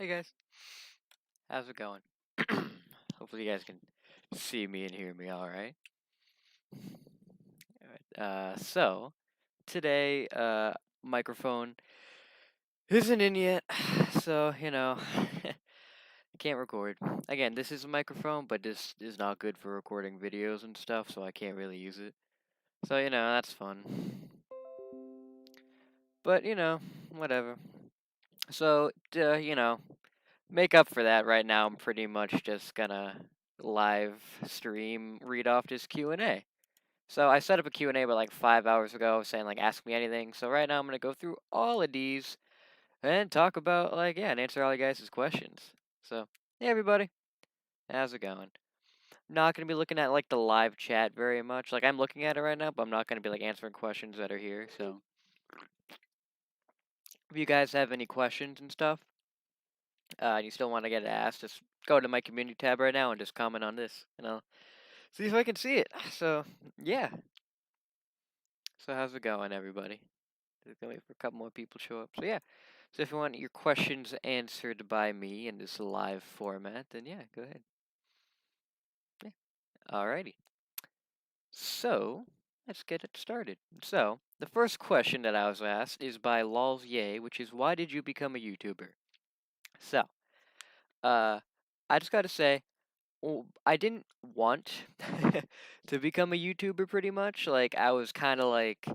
Hey guys, how's it going? Hopefully you guys can see me and hear me all right. All right. So today, microphone isn't in yet, so I can't record. Again, this is a microphone, but this is not good for recording videos and stuff, so I can't really use it. So that's fun. But whatever. So make up for that right now. I'm pretty much just gonna live stream read off this Q&A. So I set up a Q&A about like 5 hours ago saying like ask me anything. So right now I'm gonna go through all of these and talk about like and answer all you guys' questions. So hey everybody, how's it going? Not gonna be looking at like the live chat very much. Like I'm looking at it right now, but I'm not gonna be like answering questions that are here. So if you guys have any questions and stuff, and you still want to get it asked, just go to my community tab right now and just comment on this, and I'll see if I can see it. So yeah. So how's it going, everybody? Just gonna wait for a couple more people to show up. So yeah. So if you want your questions answered by me in this live format, then yeah, go ahead. Yeah. Alrighty. So let's get it started. So the first question that I was asked is by Lolsye, which is why did you become a YouTuber? So, uh, I just gotta say, well, I didn't want to become a YouTuber pretty much. Like I was kind of like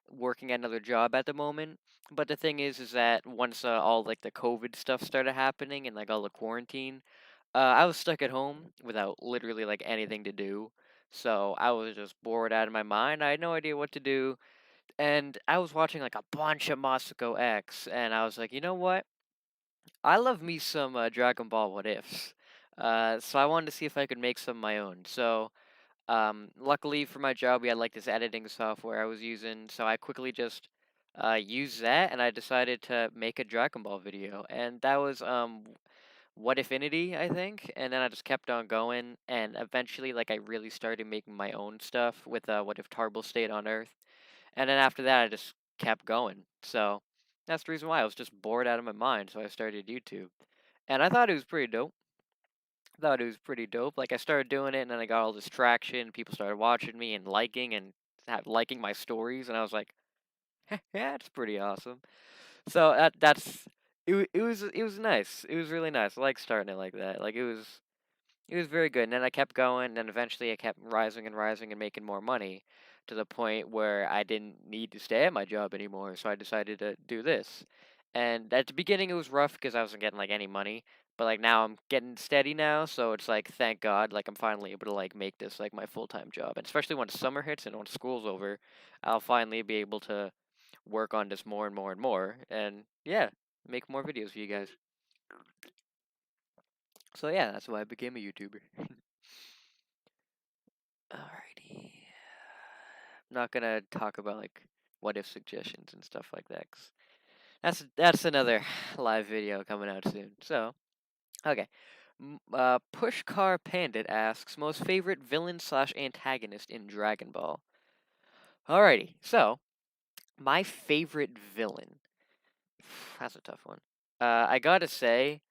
working at another job at the moment. But the thing is that once all like the COVID stuff started happening and like all the quarantine, I was stuck at home without literally like anything to do. So I was just bored out of my mind. I had no idea what to do, and I was watching like a bunch of Masako X, and I was like, you know what? I love me some Dragon Ball What-Ifs. So I wanted to see if I could make some of my own. So luckily for my job, we had like this editing software I was using, so I quickly just used that, and I decided to make a Dragon Ball video, and that was What-Iffinity, I think, and then I just kept on going, and eventually, like, I really started making my own stuff with What If Tarble stayed on Earth, and then after that, I just kept going. So that's the reason why I was just bored out of my mind, so I started YouTube, and I thought it was pretty dope. Thought it was pretty dope. Like I started doing it, and then I got all this traction. People started watching me and liking my stories, and I was like, yeah, it's pretty awesome. So it was nice. It was really nice. I like starting it like that. Like it was very good. And then I kept going, and then eventually I kept rising and rising and making more money to the point where I didn't need to stay at my job anymore. So I decided to do this. And at the beginning it was rough because I wasn't getting like any money. But like now I'm getting steady now, so it's like thank God, like I'm finally able to like make this like my full-time job. And especially when summer hits and when school's over, I'll finally be able to work on this more and more and more. And yeah, make more videos for you guys. So yeah, that's why I became a YouTuber. Alrighty. I'm not gonna talk about like what if suggestions and stuff like that. 'Cause that's another live video coming out soon. So okay. Pushcar Pandit asks most favorite villain slash antagonist in Dragon Ball. Alrighty. So my favorite villain. That's a tough one. I gotta say,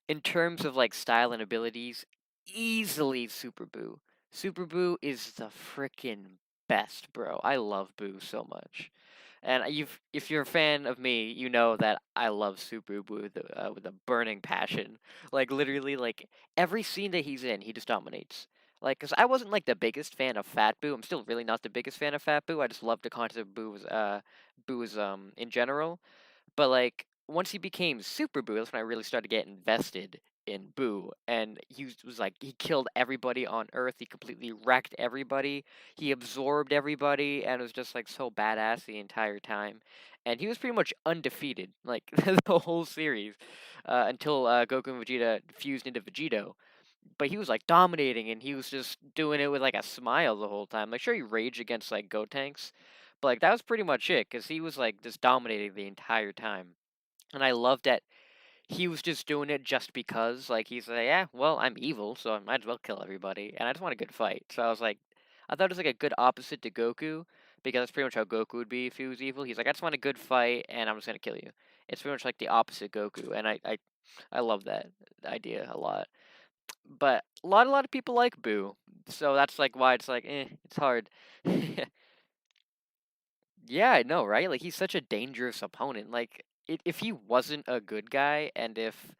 in terms of like style and abilities, easily Super Boo. Super Boo is the freaking best, bro. I love Boo so much. And if you're a fan of me, you know that I love Super Boo with a burning passion. Like literally, like every scene that he's in, he just dominates. Like, cause I wasn't like the biggest fan of Fat Boo. I'm still really not the biggest fan of Fat Boo. I just love the concept of Boo's in general. But like once he became Super Boo, that's when I really started to get invested in Boo. And he was like he killed everybody on Earth. He completely wrecked everybody. He absorbed everybody, and it was just like so badass the entire time. And he was pretty much undefeated, like the whole series, until Goku and Vegeta fused into Vegito. But he was like dominating, and he was just doing it with like a smile the whole time. Like sure, he raged against like Gotenks, but like that was pretty much it, cause he was like just dominating the entire time. And I loved that he was just doing it just because, like he's like, yeah, well, I'm evil, so I might as well kill everybody, and I just want a good fight. So I was like, I thought it was like a good opposite to Goku, because that's pretty much how Goku would be if he was evil. He's like, I just want a good fight, and I'm just gonna kill you. It's pretty much like the opposite Goku, and I I love that idea a lot. But a lot of people like Boo, so that's like why it's like, it's hard. Yeah, I know, right? Like he's such a dangerous opponent. Like if he wasn't a good guy, and if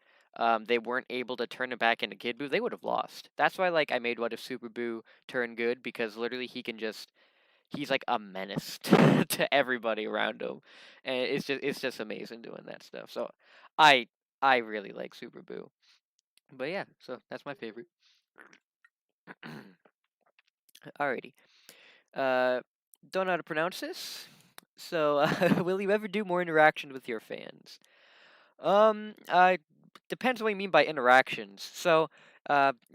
they weren't able to turn him back into Kid Boo, they would have lost. That's why like I made What If Super Boo turn good, because literally he can just he's like a menace to everybody around him, and it's just amazing doing that stuff. So I I really like Super Boo. But yeah, so that's my favorite. Alrighty. Uh, don't know how to pronounce this. So, will you ever do more interaction with your fans? Depends on what you mean by interactions. So,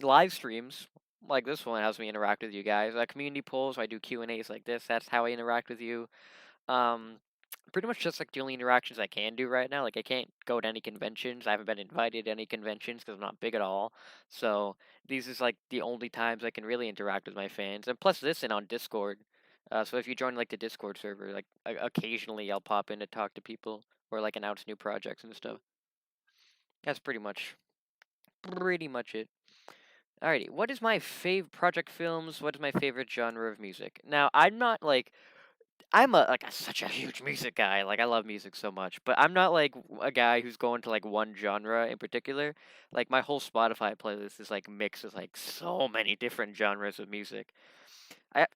live streams like this one helps me interact with you guys. Community polls, I do Q&As like this. That's how I interact with you. Um, pretty much just like the only interactions I can do right now. Like I can't go to any conventions. I haven't been invited to any conventions because I'm not big at all. So these is like the only times I can really interact with my fans. And plus this and on Discord. So if you join like the Discord server, like occasionally I'll pop in to talk to people or like announce new projects and stuff. That's pretty much it. Alrighty, what is my favorite project films? What is my favorite genre of music? Now I'm not like I'm such a huge music guy. Like I love music so much, but I'm not like a guy who's going to like one genre in particular. Like my whole Spotify playlist is like mixes like so many different genres of music. I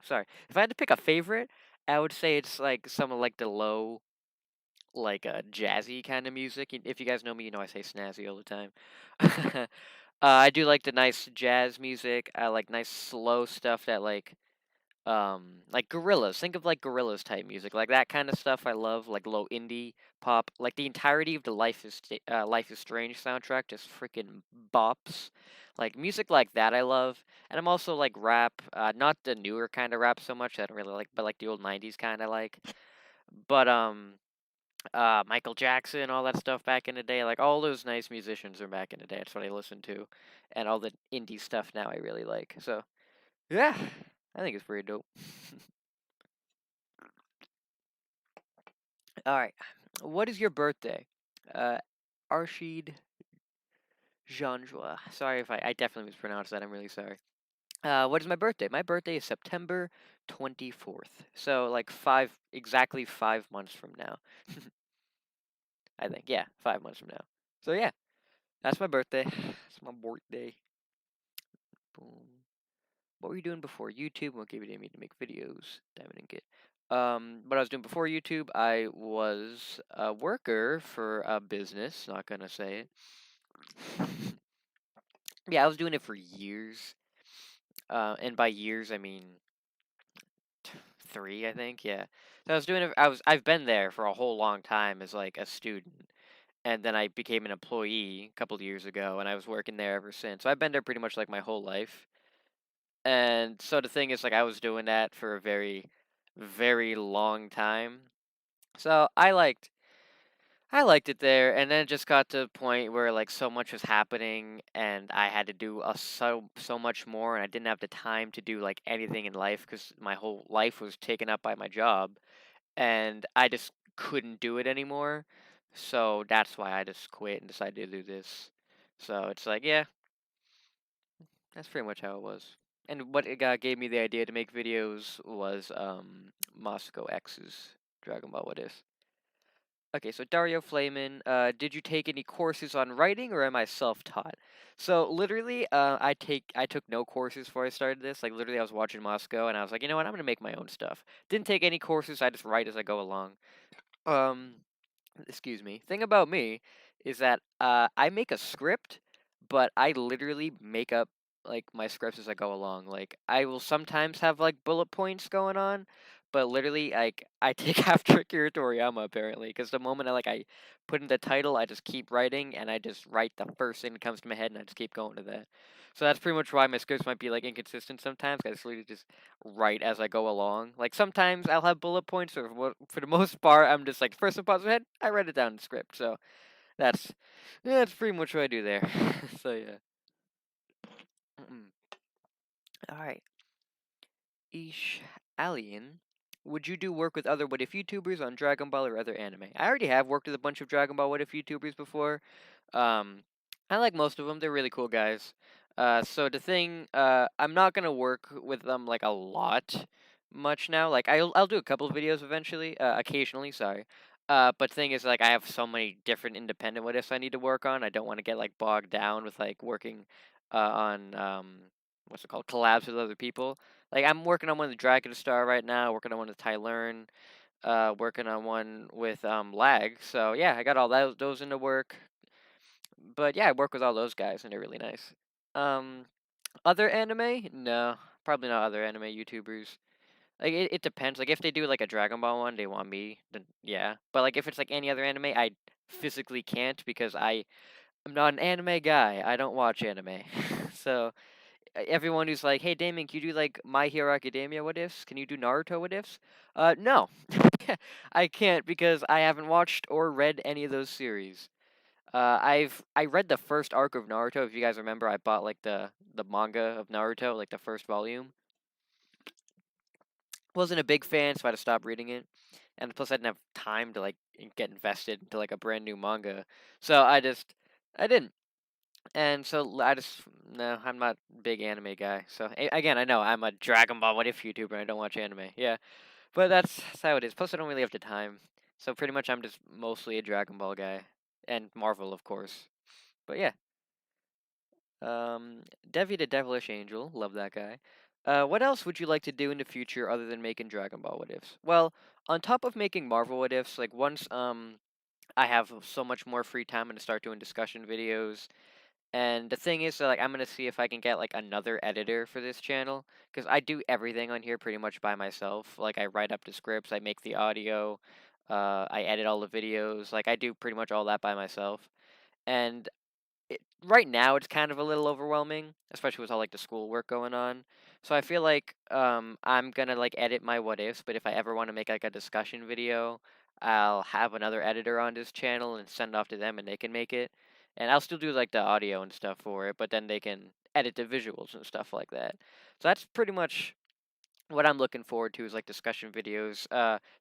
sorry. If I had to pick a favorite, I would say it's like some of like the low like jazzy kind of music. If you guys know me, you know I say snazzy all the time. I do like the nice jazz music. I like nice slow stuff that like gorillas, think of like gorillas type music, like that kind of stuff I love, like low indie pop, like the entirety of the Life is Strange soundtrack just freaking bops, like music like that I love. And I'm also like rap, not the newer kind of rap so much, I don't really like, but like the old 90s kind I like. But Michael Jackson, all that stuff back in the day, like all those nice musicians are back in the day, that's what I listened to. And all the indie stuff now I really like, so yeah, I think it's pretty dope. All right. What is your birthday? Uh, Arshid Janjua. Sorry if I definitely mispronounced that. I'm really sorry. What is my birthday? My birthday is September 24th. So like exactly 5 months from now. I think. Yeah, 5 months from now. So yeah, that's my birthday. It's my birthday. Boom. What were you doing before YouTube? What gave you me to make videos? Diamond and Git. What I was doing before YouTube, I was a worker for a business. Not gonna say it. Yeah, I was doing it for years. And by years, I mean 3, I think. Yeah. So I was doing it. I've been there for a whole long time as like a student, and then I became an employee a couple of years ago, and I was working there ever since. So I've been there pretty much like my whole life. And so the thing is, like, I was doing that for a very, very long time. So I liked it there, and then it just got to the point where like so much was happening, and I had to do so much more, and I didn't have the time to do like anything in life because my whole life was taken up by my job, and I just couldn't do it anymore. So that's why I just quit and decided to do this. So it's like, yeah, that's pretty much how it was. And what it gave me the idea to make videos was Moscow X's Dragon Ball What-Ifs. Okay, so Dario Flamin, did you take any courses on writing or am I self-taught? So literally, I took no courses before I started this. Like literally, I was watching Moscow and I was like, you know what, I'm gonna make my own stuff. Didn't take any courses. I just write as I go along. Um, excuse me. Thing about me is that I make a script, but I literally make up like my scripts as I go along. Like I will sometimes have like bullet points going on, but literally like I take after Akira Toriyama apparently, because the moment I put in the title, I just keep writing and I just write the first thing that comes to my head and I just keep going to that. So that's pretty much why my scripts might be like inconsistent sometimes. I just literally just write as I go along. Like sometimes I'll have bullet points, or for the most part, I'm just like first thing pops in my head, I write it down in the script. So that's that's pretty much what I do there. So yeah. Mm-mm. All right, Ish Alien. would you do work with other What If YouTubers on Dragon Ball or other anime? I already have worked with a bunch of Dragon Ball What If YouTubers before. Um, I like most of them. They're really cool guys. So the thing, I'm not gonna work with them like a lot, much now. Like I'll do a couple of videos eventually, occasionally. Sorry. But thing is, like, I have so many different independent what ifs I need to work on. I don't want to get like bogged down with like working, on what's it called, collabs with other people. Like I'm working on one with Dragon Star right now. Working on one with Tylearn. Working on one with Lag. So yeah, I got all those into work. But yeah, I work with all those guys, and they're really nice. Um, Other anime? No, probably not other anime YouTubers. Like it depends. Like if they do like a Dragon Ball one, they want me, then yeah. But like if it's like any other anime, I physically can't because I'm not an anime guy. I don't watch anime. So everyone who's like, "Hey Damon, can you do like My Hero Academia what ifs? Can you do Naruto what ifs?" No. I can't because I haven't watched or read any of those series. I read the first arc of Naruto. If you guys remember, I bought like the manga of Naruto, like the first volume. Wasn't a big fan, so I had to stop reading it. And plus, I didn't have time to like get invested into like a brand new manga, so I didn't. And so I just no, I'm not a big anime guy. So again, I know I'm a Dragon Ball What If YouTuber. And I don't watch anime. Yeah, but that's how it is. Plus, I don't really have the time. So pretty much, I'm just mostly a Dragon Ball guy, and Marvel, of course. But yeah. Devi the Devilish Angel, love that guy. What else would you like to do in the future other than making Dragon Ball what ifs? Well, on top of making Marvel what ifs, like once I have so much more free time, I'm gonna start doing discussion videos. And the thing is, like, I'm gonna see if I can get like another editor for this channel because I do everything on here pretty much by myself. Like, I write up the scripts, I make the audio, I edit all the videos. Like, I do pretty much all that by myself. And right now it's kind of a little overwhelming, especially with all like the schoolwork going on. So I feel like I'm gonna like edit my what ifs, but if I ever want to make like a discussion video, I'll have another editor on this channel and send off to them and they can make it. And I'll still do like the audio and stuff for it, but then they can edit the visuals and stuff like that. So that's pretty much what I'm looking forward to is like discussion videos.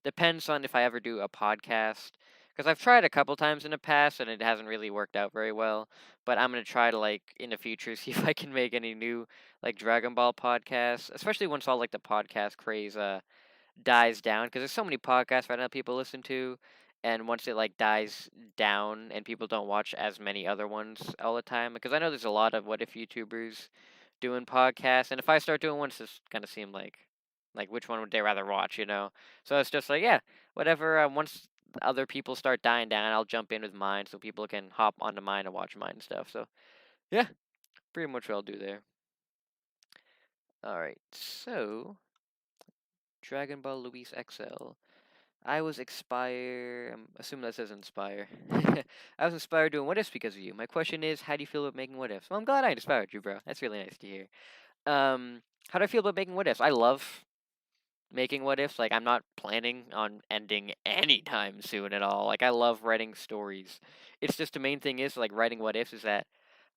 Depends on if I ever do a podcast because I've tried a couple times in the past and it hasn't really worked out very well. But I'm gonna try to like in the future see if I can make any new like Dragon Ball podcasts, especially once all like the podcast craze dies down because there's so many podcasts right now people listen to. And once it like dies down and people don't watch as many other ones all the time, because I know there's a lot of what if YouTubers doing podcasts, and if I start doing one, it's just gonna seem like which one would they rather watch, you know? So it's just like yeah, whatever. Once other people start dying down, I'll jump in with mine so people can hop onto mine and watch mine and stuff. So yeah, pretty much what I'll do there. All right, so Dragon Ball Luis XL. I was expire. I'm assuming that says inspire. I was inspired doing what ifs because of you. My question is, how do you feel about making what ifs? Well, I'm glad I inspired you, bro. That's really nice to hear. How do I feel about making what ifs? I love making what ifs. Like, I'm not planning on ending anytime soon at all. Like, I love writing stories. It's just the main thing is like writing what ifs is that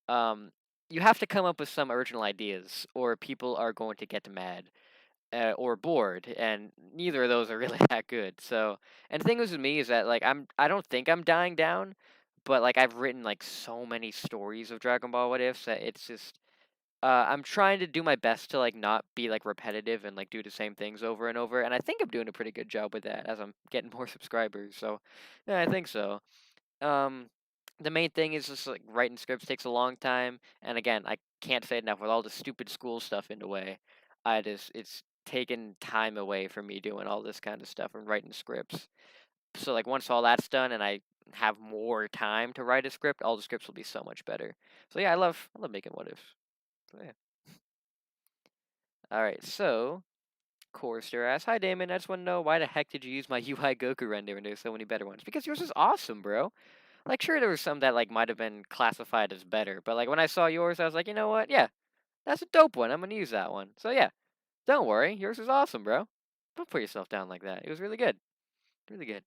um you have to come up with some original ideas, or people are going to get mad or bored, and neither of those are really that good. So, and the thing is with me is that like I don't think I'm dying down, but like I've written like so many stories of Dragon Ball what ifs that it's just I'm trying to do my best to like not be like repetitive and like do the same things over and over, and I think I'm doing a pretty good job with that as I'm getting more subscribers. So, yeah, I think so. Um, the main thing is just like writing scripts takes a long time, and again, I can't say it enough with all the stupid school stuff in the way. It's taken time away from me doing all this kind of stuff and writing scripts. So like once all that's done and I have more time to write a script, all the scripts will be so much better. So yeah, I love making what ifs. So yeah. All right, so Corster asks, "Hi Damon, I just want to know why the heck did you use my UI Goku render when there's so many better ones? Because yours is awesome, bro. Like, sure, there was some that like might have been classified as better, but like when I saw yours, I was like, you know what? Yeah, that's a dope one. I'm gonna use that one. So yeah, don't worry, yours is awesome, bro. Don't put yourself down like that. It was really good, really good.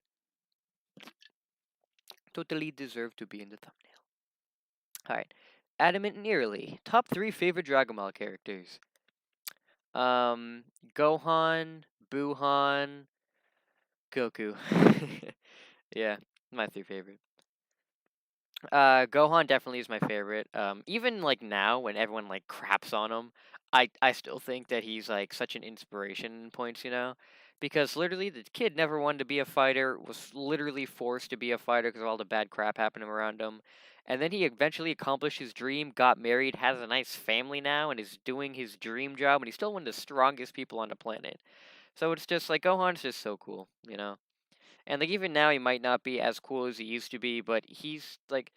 Totally deserved to be in the thumbnail. All right, Adamant and Eerily, top 3 favorite Dragon Ball characters. Gohan, Buhan, Goku. Yeah, my three favorite. Gohan definitely is my favorite. Even like now when everyone like craps on him, I still think that he's like such an inspiration in points, you know? Because literally the kid never wanted to be a fighter, was literally forced to be a fighter because of all the bad crap happening around him. And then he eventually accomplished his dream, got married, has a nice family now, and is doing his dream job, and he's still one of the strongest people on the planet. So it's just like Gohan's just so cool, you know? And like even now he might not be as cool as he used to be, but he's like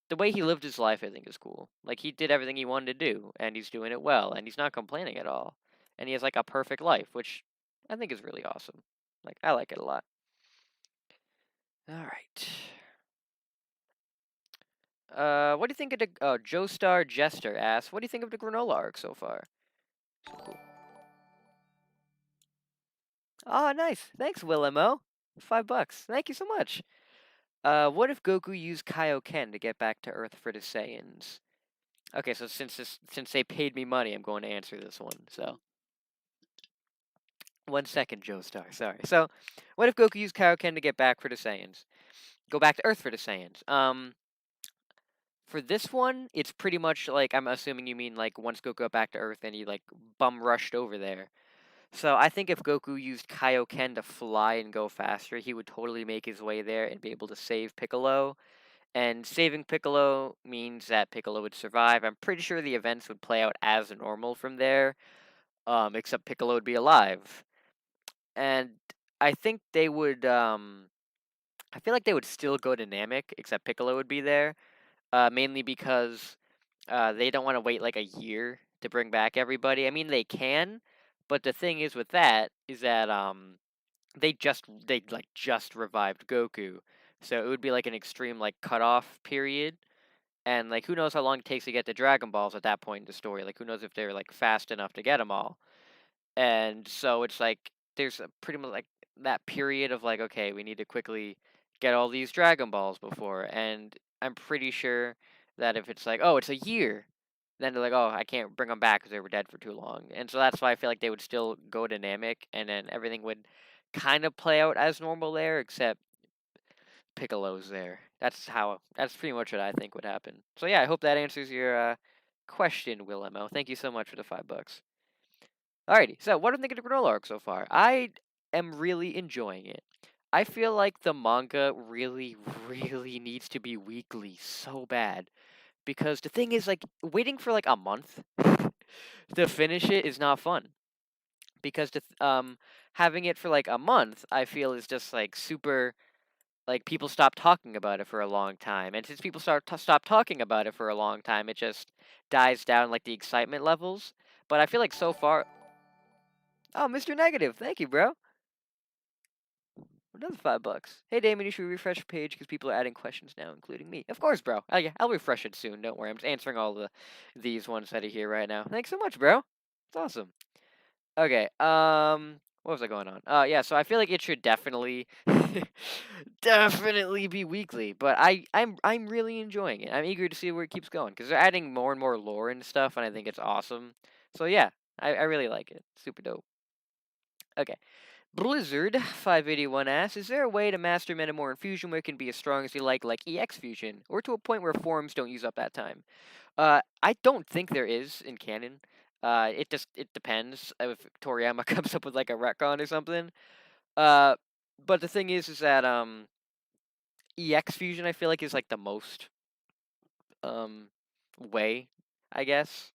the way he lived his life, I think, is cool. Like he did everything he wanted to do, and he's doing it well, and he's not complaining at all, and he has like a perfect life, which I think is really awesome. Like I like it a lot. All right. What do you think of the Joestar Jester asks, what do you think of the Granola arc so far? So cool. Oh, nice. Thanks, Willemo. $5. Thank you so much. What if Goku used Kaioken to get back to Earth for the Saiyans? Okay, so since they paid me money, I'm going to answer this one. So 1 second, Joestar. Sorry. So, what if Goku used Kaioken to get back for the Saiyans? Go back to Earth for the Saiyans. For this one, it's pretty much like I'm assuming you mean like once Goku got back to Earth and he like bum rushed over there. So I think if Goku used Kaioken to fly and go faster, he would totally make his way there and be able to save Piccolo. And saving Piccolo means that Piccolo would survive. I'm pretty sure the events would play out as normal from there, except Piccolo would be alive. And I think they would. I feel like they would still go to Namek, except Piccolo would be there. Mainly because they don't want to wait like a year to bring back everybody. I mean, they can, but the thing is with that is that they like just revived Goku, so it would be like an extreme like cutoff period. And like, who knows how long it takes to get the Dragon Balls at that point in the story? Like, who knows if they're like fast enough to get them all? And so it's like there's a pretty much like that period of like, okay, we need to quickly get all these Dragon Balls before. And I'm pretty sure that if it's like, oh, it's a year, then they're like, oh, I can't bring them back because they were dead for too long. And so that's why I feel like they would still go dynamic, and then everything would kind of play out as normal there, except Piccolo's there. That's pretty much what I think would happen. So yeah, I hope that answers your question, Willemo. Thank you so much for the $5. Alrighty, so what do you think of the Granola arc so far? I am really enjoying it. I feel like the manga really, really needs to be weekly so bad. Because the thing is, like, waiting for like a month to finish it is not fun. Because having it for like a month, I feel is just like super, like people stop talking about it for a long time. And since people stop talking about it for a long time, it just dies down like the excitement levels. But I feel like so far, oh, Mr. Negative, thank you, bro. Another $5. Hey, Damon, you should refresh your page because people are adding questions now, including me. Of course, bro. Yeah, I'll refresh it soon. Don't worry. I'm just answering all these ones that are here right now. Thanks so much, bro. It's awesome. Okay. What was I going on? Yeah. So I feel like it should definitely, definitely be weekly. But I'm really enjoying it. I'm eager to see where it keeps going because they're adding more and more lore and stuff, and I think it's awesome. So yeah, I really like it. Super dope. Okay. Blizzard 581 asks, is there a way to master Metamore Fusion where it can be as strong as you like EX Fusion, or to a point where forms don't use up that time? I don't think there is in canon. It depends if Toriyama comes up with like a retcon or something. Uh, but the thing is that EX Fusion I feel like is like the most way, I guess,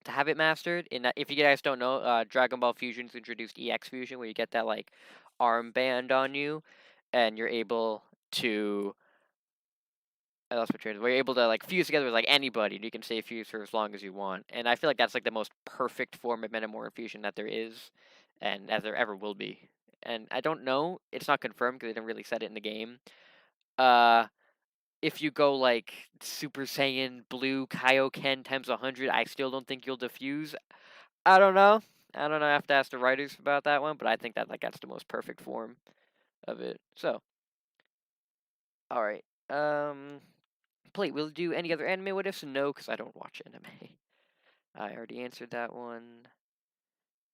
to have it mastered. In that, if you guys don't know, Dragon Ball Fusion's introduced EX Fusion, where you get that like armband on you, and you're able to. I lost my train. Where you're able to like fuse together with like anybody, and you can stay fused for as long as you want. And I feel like that's like the most perfect form of Metamorph Fusion that there is, and as there ever will be. And I don't know; it's not confirmed because they didn't really set it in the game. Uh, if you go like Super Saiyan Blue Kaioken times 100, I still don't think you'll diffuse. I don't know. I don't know. I have to ask the writers about that one, but I think that like that's the most perfect form of it. So, all right. Plate. Will you do any other anime what ifs? No, because I don't watch anime. I already answered that one.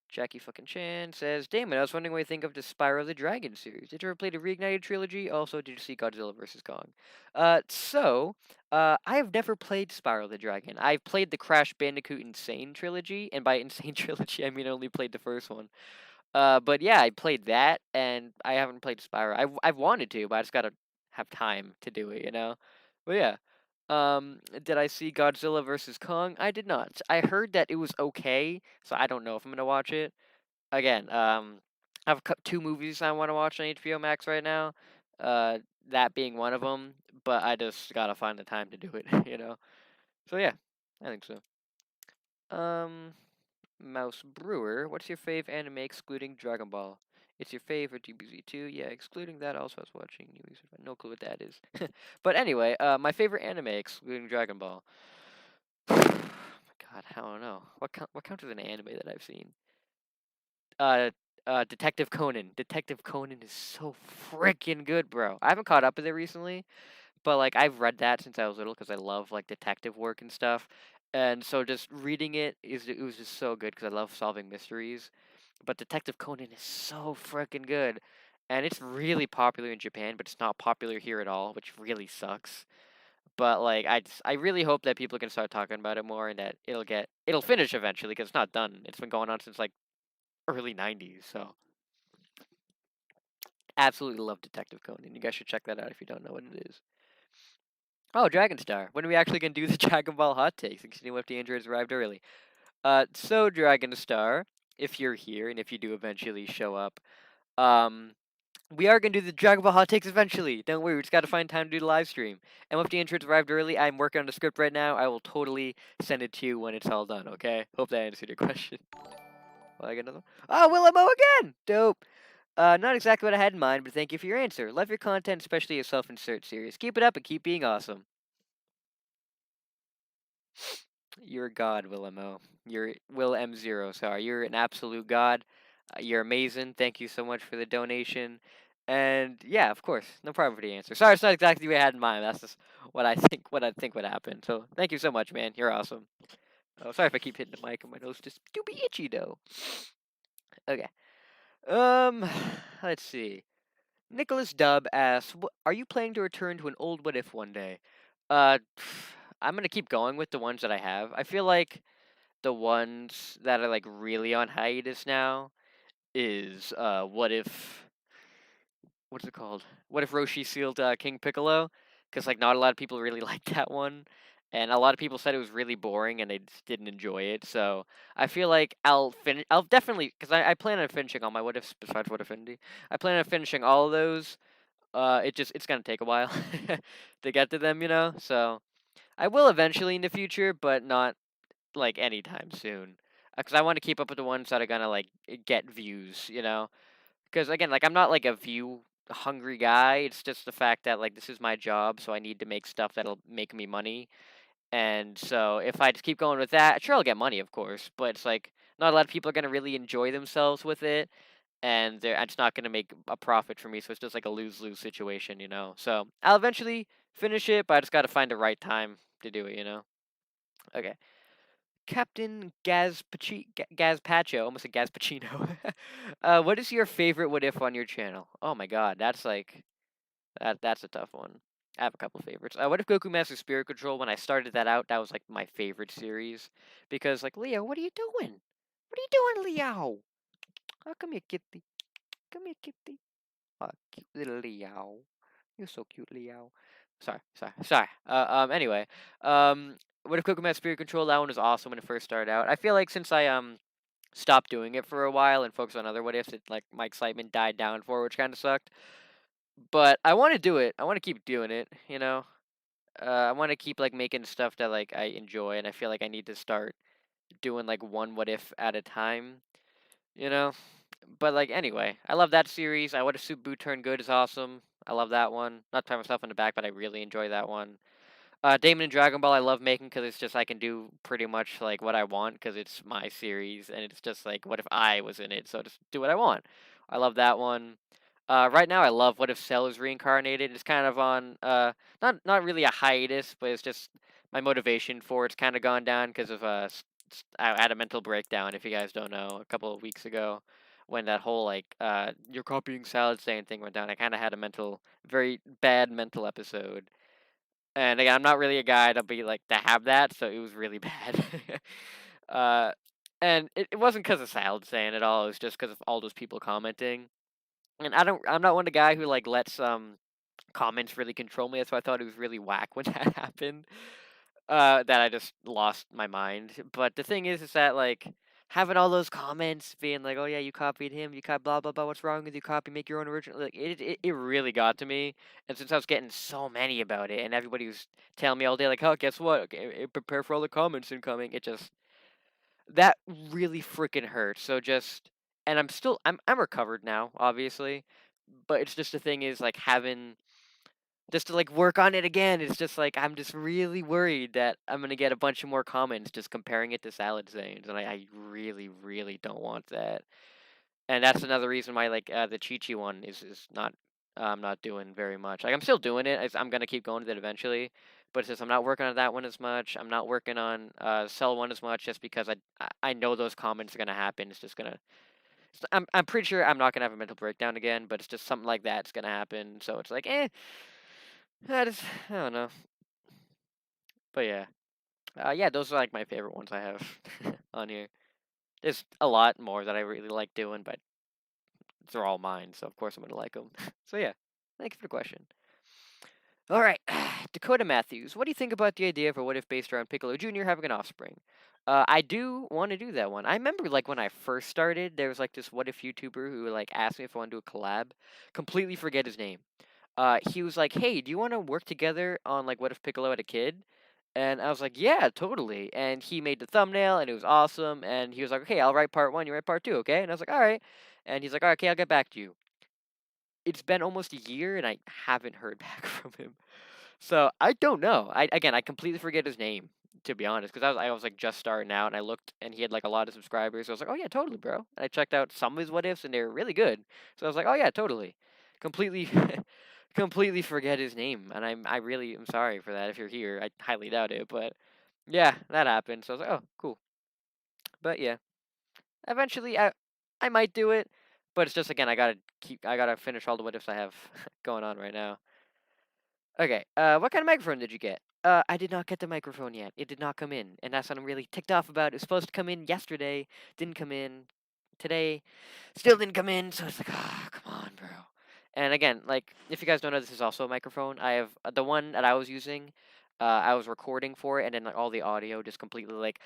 Jackie fucking Chan says, Damon, I was wondering what you think of the Spyro the Dragon series. Did you ever play the Reignited trilogy? Also, did you see Godzilla vs. Kong? I have never played Spyro the Dragon. I've played the Crash Bandicoot Insane trilogy, and by Insane trilogy, I mean I only played the first one. But yeah, I played that, and I haven't played Spyro. I've wanted to, but I just gotta have time to do it, you know. But yeah, did I see Godzilla versus Kong? I did not. I heard that it was okay, so I don't know if I'm gonna watch it. Again, I have two movies I want to watch on HBO Max right now. Uh, that being one of them, but I just gotta find the time to do it, you know. So yeah, I think so. Um, Mouse Brewer, what's your fave anime excluding Dragon Ball? It's your favorite DBZ2. Yeah, excluding that, also I was watching New no clue what that is. But anyway, my favorite anime excluding Dragon Ball. Oh my god, I don't know. What counts as an anime that I've seen? Uh, Detective Conan. Detective Conan is so freaking good, bro. I haven't caught up with it recently, but like I've read that since I was little because I love like detective work and stuff. And so just reading it was just so good because I love solving mysteries. But Detective Conan is so freaking good. And it's really popular in Japan, but it's not popular here at all, which really sucks. But like I really hope that people can start talking about it more and that it'll finish eventually because it's not done. It's been going on since like early 90s. So absolutely love Detective Conan. You guys should check that out if you don't know what it is. Oh, Dragon Star. When are we actually gonna do the Dragon Ball hot takes and continue if the androids arrived early? So Dragon Star, if you're here and if you do eventually show up, um, we are gonna do the Dragon Ball hot takes eventually. Don't worry, we just gotta find time to do the live stream. And if the androids arrived early, I'm working on the script right now. I will totally send it to you when it's all done. Okay? Hope that answered your question. Well, I get another. Oh, Willemo again. Dope. Not exactly what I had in mind, but thank you for your answer. Love your content, especially your self-insert series. Keep it up and keep being awesome. You're a god, Willemo. You're Will M0. Sorry, you're an absolute god. You're amazing. Thank you so much for the donation. And yeah, of course, no problem for the answer. Sorry, it's not exactly what I had in mind. That's just what I think. What I think would happen. So thank you so much, man. You're awesome. Oh, sorry if I keep hitting the mic and my nose just do be itchy though. Okay. Um, let's see. Nicholas Dubb asks, "Are you planning to return to an old What If one day?" Uh, I'm gonna keep going with the ones that I have. I feel like the ones that are like really on hiatus now is what if what's it called? What if Roshi sealed King Piccolo? Because like not a lot of people really liked that one, and a lot of people said it was really boring and they just didn't enjoy it. So I feel like I'll finish. I'll definitely because I plan on finishing all my what ifs besides What Iffinity. I plan on finishing all of those. It's gonna take a while to get to them, you know. So I will eventually in the future, but not like anytime soon. Because I want to keep up with the ones that are gonna like get views, you know. Because again, like I'm not like a view hungry guy. It's just the fact that like this is my job, so I need to make stuff that'll make me money. And so if I just keep going with that, sure I'll get money, of course. But it's like not a lot of people are gonna really enjoy themselves with it, and it's not gonna make a profit for me. So it's just like a lose-lose situation, you know. So I'll eventually finish it, but I just gotta find the right time to do it, you know. Okay. Captain Gazpacho, almost a Gazpachino. What is your favorite What If on your channel? Oh my god, that's like that's a tough one. I have a couple favorites. What if Goku Master Spirit Control? When I started that out, that was like my favorite series because like Leo, what are you doing? What are you doing, Leo? Oh, come here, kitty. Come here, kitty. Oh, cute little Leo. You're so cute, Leo. Sorry. Anyway, what if Goku Master Spirit Control? That one was awesome when it first started out. I feel like since I stopped doing it for a while and focused on other what ifs, it like my excitement died down for, which kind of sucked. But I want to do it. I want to keep doing it. You know, I want to keep like making stuff that like I enjoy, and I feel like I need to start doing like one what if at a time. You know, but like anyway, I love that series. I What If Super Boo Turned Good is awesome. I love that one. Not pat myself on the back, but I really enjoy that one. Damon and Dragon Ball I love making because it's just I can do pretty much like what I want because it's my series and it's just like what if I was in it, so just do what I want. I love that one. Right now I love What If Cell is reincarnated. It's kind of on not really a hiatus, but it's just my motivation for it's kind of gone down because of I had a mental breakdown. If you guys don't know, a couple of weeks ago, when that whole like you're copying salad saying thing went down, I kind of had a very bad mental episode. And again, I'm not really a guy to be like to have that, so it was really bad. uh, and it wasn't because of salad saying at all. It was just because of all those people commenting. And I'm not one of the guy who like lets comments really control me. That's why I thought it was really whack when that happened. That I just lost my mind. But the thing is that like having all those comments being like, "Oh yeah, you copied him. You copied blah blah blah. What's wrong with you? Copy, make your own original." Like it really got to me. And since I was getting so many about it, and everybody was telling me all day like, "Oh, guess what? Okay, prepare for all the comments incoming." It just that really freaking hurt. So just and I'm recovered now, obviously. But it's just the thing is like having just to like work on it again. It's just like I'm just really worried that I'm gonna get a bunch of more comments just comparing it to salad stains, and I really, really don't want that. And that's another reason why like the Chi Chi one is not I'm not doing very much. Like I'm still doing it. I'm gonna keep going with it eventually, but it's just I'm not working on that one as much. I'm not working on Cell one as much just because I know those comments are gonna happen. It's just gonna. I'm pretty sure I'm not gonna have a mental breakdown again, but it's just something like that's gonna happen. So it's like I don't know. But yeah. Yeah, those are like my favorite ones I have on here. There's a lot more that I really like doing, but they're all mine, so of course I'm gonna like them. So yeah, thank you for the question. All right, Dakota Matthews, what do you think about the idea of a what if based around Piccolo Jr. having an offspring? I do want to do that one. I remember like when I first started, there was like this what if YouTuber who like asked me if I want to do a collab. Completely forget his name. He was like, "Hey, do you want to work together on like what if Piccolo had a kid?" And I was like, "Yeah, totally." And he made the thumbnail, and it was awesome. And he was like, "Okay, I'll write part one. You write part two, okay?" And I was like, "All right." And he's like, "All right, okay, I'll get back to you." It's been almost a year, and I haven't heard back from him. So I don't know. I completely forget his name to be honest, because I was like just starting out, and I looked, and he had like a lot of subscribers. So I was like, "Oh yeah, totally, bro." And I checked out some of his what ifs, and they were really good. So I was like, "Oh yeah, totally." Completely, completely forget his name, and I really am sorry for that. If you're here, I highly doubt it, but yeah, that happened. So I was like, "Oh, cool." But yeah, eventually I might do it, but it's just again I gotta finish all the what ifs I have going on right now. Okay, what kind of microphone did you get? I did not get the microphone yet. It did not come in, and that's what I'm really ticked off about. It was supposed to come in yesterday, didn't come in today, still didn't come in. So it's like, ah, come on, bro. And again, like if you guys don't know, this is also a microphone. I have the one that I was using. I was recording for it, and then like, all the audio just completely like,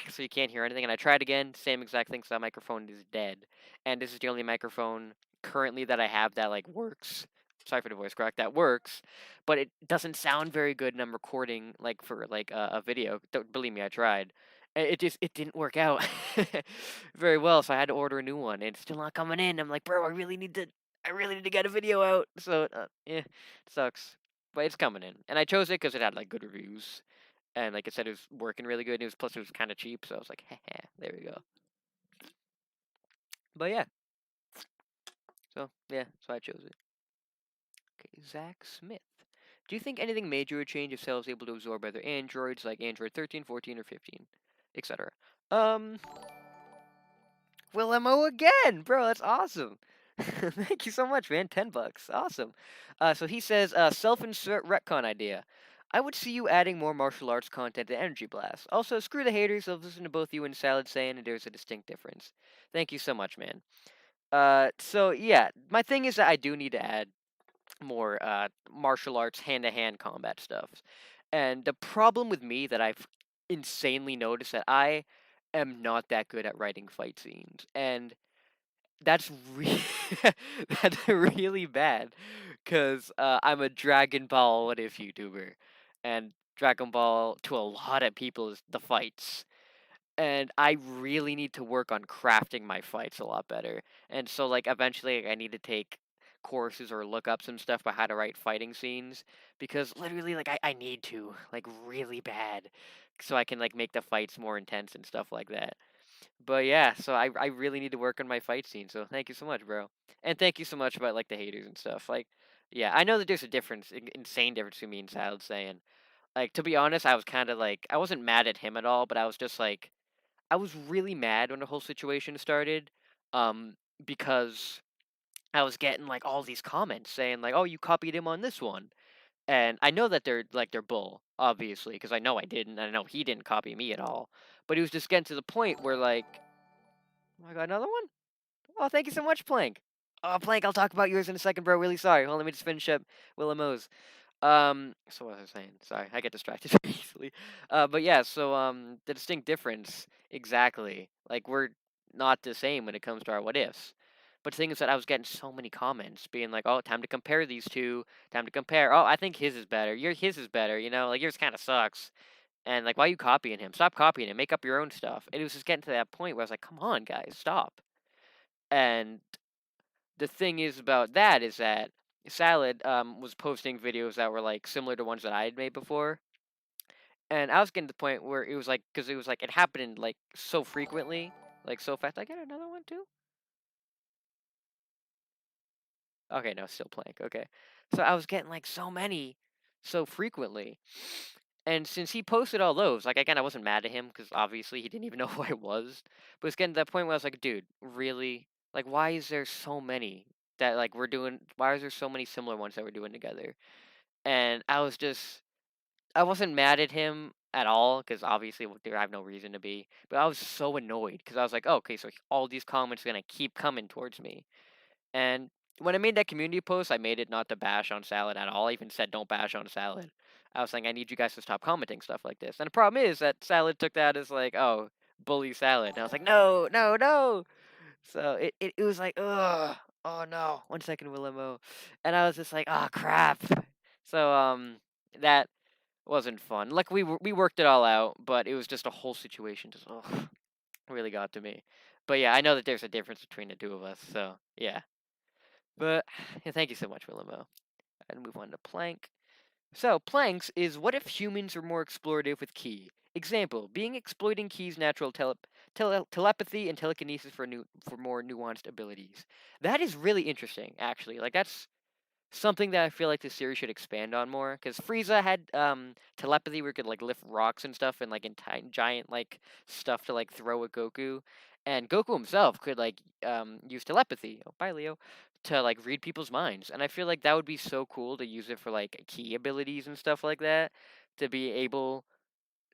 so you can't hear anything. And I tried again, same exact thing. So that microphone is dead, and this is the only microphone currently that I have that like works. Sorry for the voice crack. That works, but it doesn't sound very good. And I'm recording like for like a video. Don't believe me, I tried. It didn't work out very well, so I had to order a new one. And it's still not coming in. I'm like, bro, I really need to get a video out. So yeah, it sucks, but it's coming in. And I chose it because it had like good reviews, and like I said, it was working really good. And it was kind of cheap, so I was like, heh, there we go. But yeah, so yeah, so I chose it. Okay, Zach Smith. Do you think anything major would change if Cell was able to absorb other androids like Android 13, 14, or 15, etc.? Um, Will MO again, bro. That's awesome. Thank you so much, man. $10, awesome. So he says, self-insert retcon idea. I would see you adding more martial arts content to Energy Blast. Also, screw the haters. I've listened to both you and Salad saying, and there's a distinct difference. Thank you so much, man. So yeah, my thing is that I do need to add more martial arts hand-to-hand combat stuff. And the problem with me that I've insanely noticed that I am not that good at writing fight scenes, and that's really that's really bad because I'm a Dragon Ball what if YouTuber, and Dragon Ball to a lot of people is the fights, and I really need to work on crafting my fights a lot better. And so, like, eventually, like, I need to take courses or look up some stuff about how to write fighting scenes because literally, like, I need to, like, really bad so I can, like, make the fights more intense and stuff like that. But yeah, so I really need to work on my fight scene. So thank you so much, bro. And thank you so much about, like, the haters and stuff. Like, yeah, I know that there's a difference, insane difference between me and Salad saying. Like, to be honest, I was kind of like, I wasn't mad at him at all, but I was just like, I was really mad when the whole situation started, um, because I was getting like all these comments saying like, "Oh, you copied him on this one," and I know that they're bull, obviously, because I know I didn't. And I know he didn't copy me at all, but he was just getting to the point where like, "Oh, I got another one. Oh, thank you so much, Plank. Oh, Plank, I'll talk about yours in a second, bro. Really sorry. Hold on, let me just finish up Willem-O's. So what was I saying? Sorry, I get distracted very easily. But yeah, so the distinct difference, exactly. Like we're not the same when it comes to our what ifs. But the thing is that I was getting so many comments being like, "Oh, time to compare these two. Time to compare. Oh, I think his is better. His is better. You know, like yours kind of sucks. And like, why are you copying him? Stop copying him. Make up your own stuff." And it was just getting to that point where I was like, "Come on, guys, stop." And the thing is about that is that Salad was posting videos that were like similar to ones that I had made before, and I was getting to the point where it was like, because it was like it happened like so frequently, like so fast. I get another one too. Okay, no, still playing. Okay, so I was getting like so many, so frequently, and since he posted all those, like again, I wasn't mad at him because obviously he didn't even know who I was, but it's getting to that point where I was like, dude, really? Like, why is there so many that like we're doing? Why is there so many similar ones that we're doing together? And I wasn't mad at him at all because obviously I have no reason to be, but I was so annoyed because I was like, oh, okay, so all these comments are gonna keep coming towards me. And when I made that community post, I made it not to bash on Salad at all. I even said don't bash on Salad. I was saying I need you guys to stop commenting stuff like this. And the problem is that Salad took that as like, oh, bully Salad. And I was like, no, no, no. So it was like, ugh, oh no. 1 second, Willemo. And I was just like, oh crap. So that wasn't fun. Like we worked it all out, but it was just a whole situation just really got to me. But yeah, I know that there's a difference between the two of us. So yeah. But yeah, thank you so much, Willemo. And move on to Plank. So Planks is what if humans are more explorative with Key? Example: being exploiting Key's natural telepathy and telekinesis for more nuanced abilities. That is really interesting, actually. Like that's something that I feel like the series should expand on more. Because Frieza had telepathy where he could like lift rocks and stuff, and like giant like stuff to like throw at Goku, and Goku himself could like use telepathy. Oh, bye, Leo. To like read people's minds, and I feel like that would be so cool to use it for like key abilities and stuff like that. To be able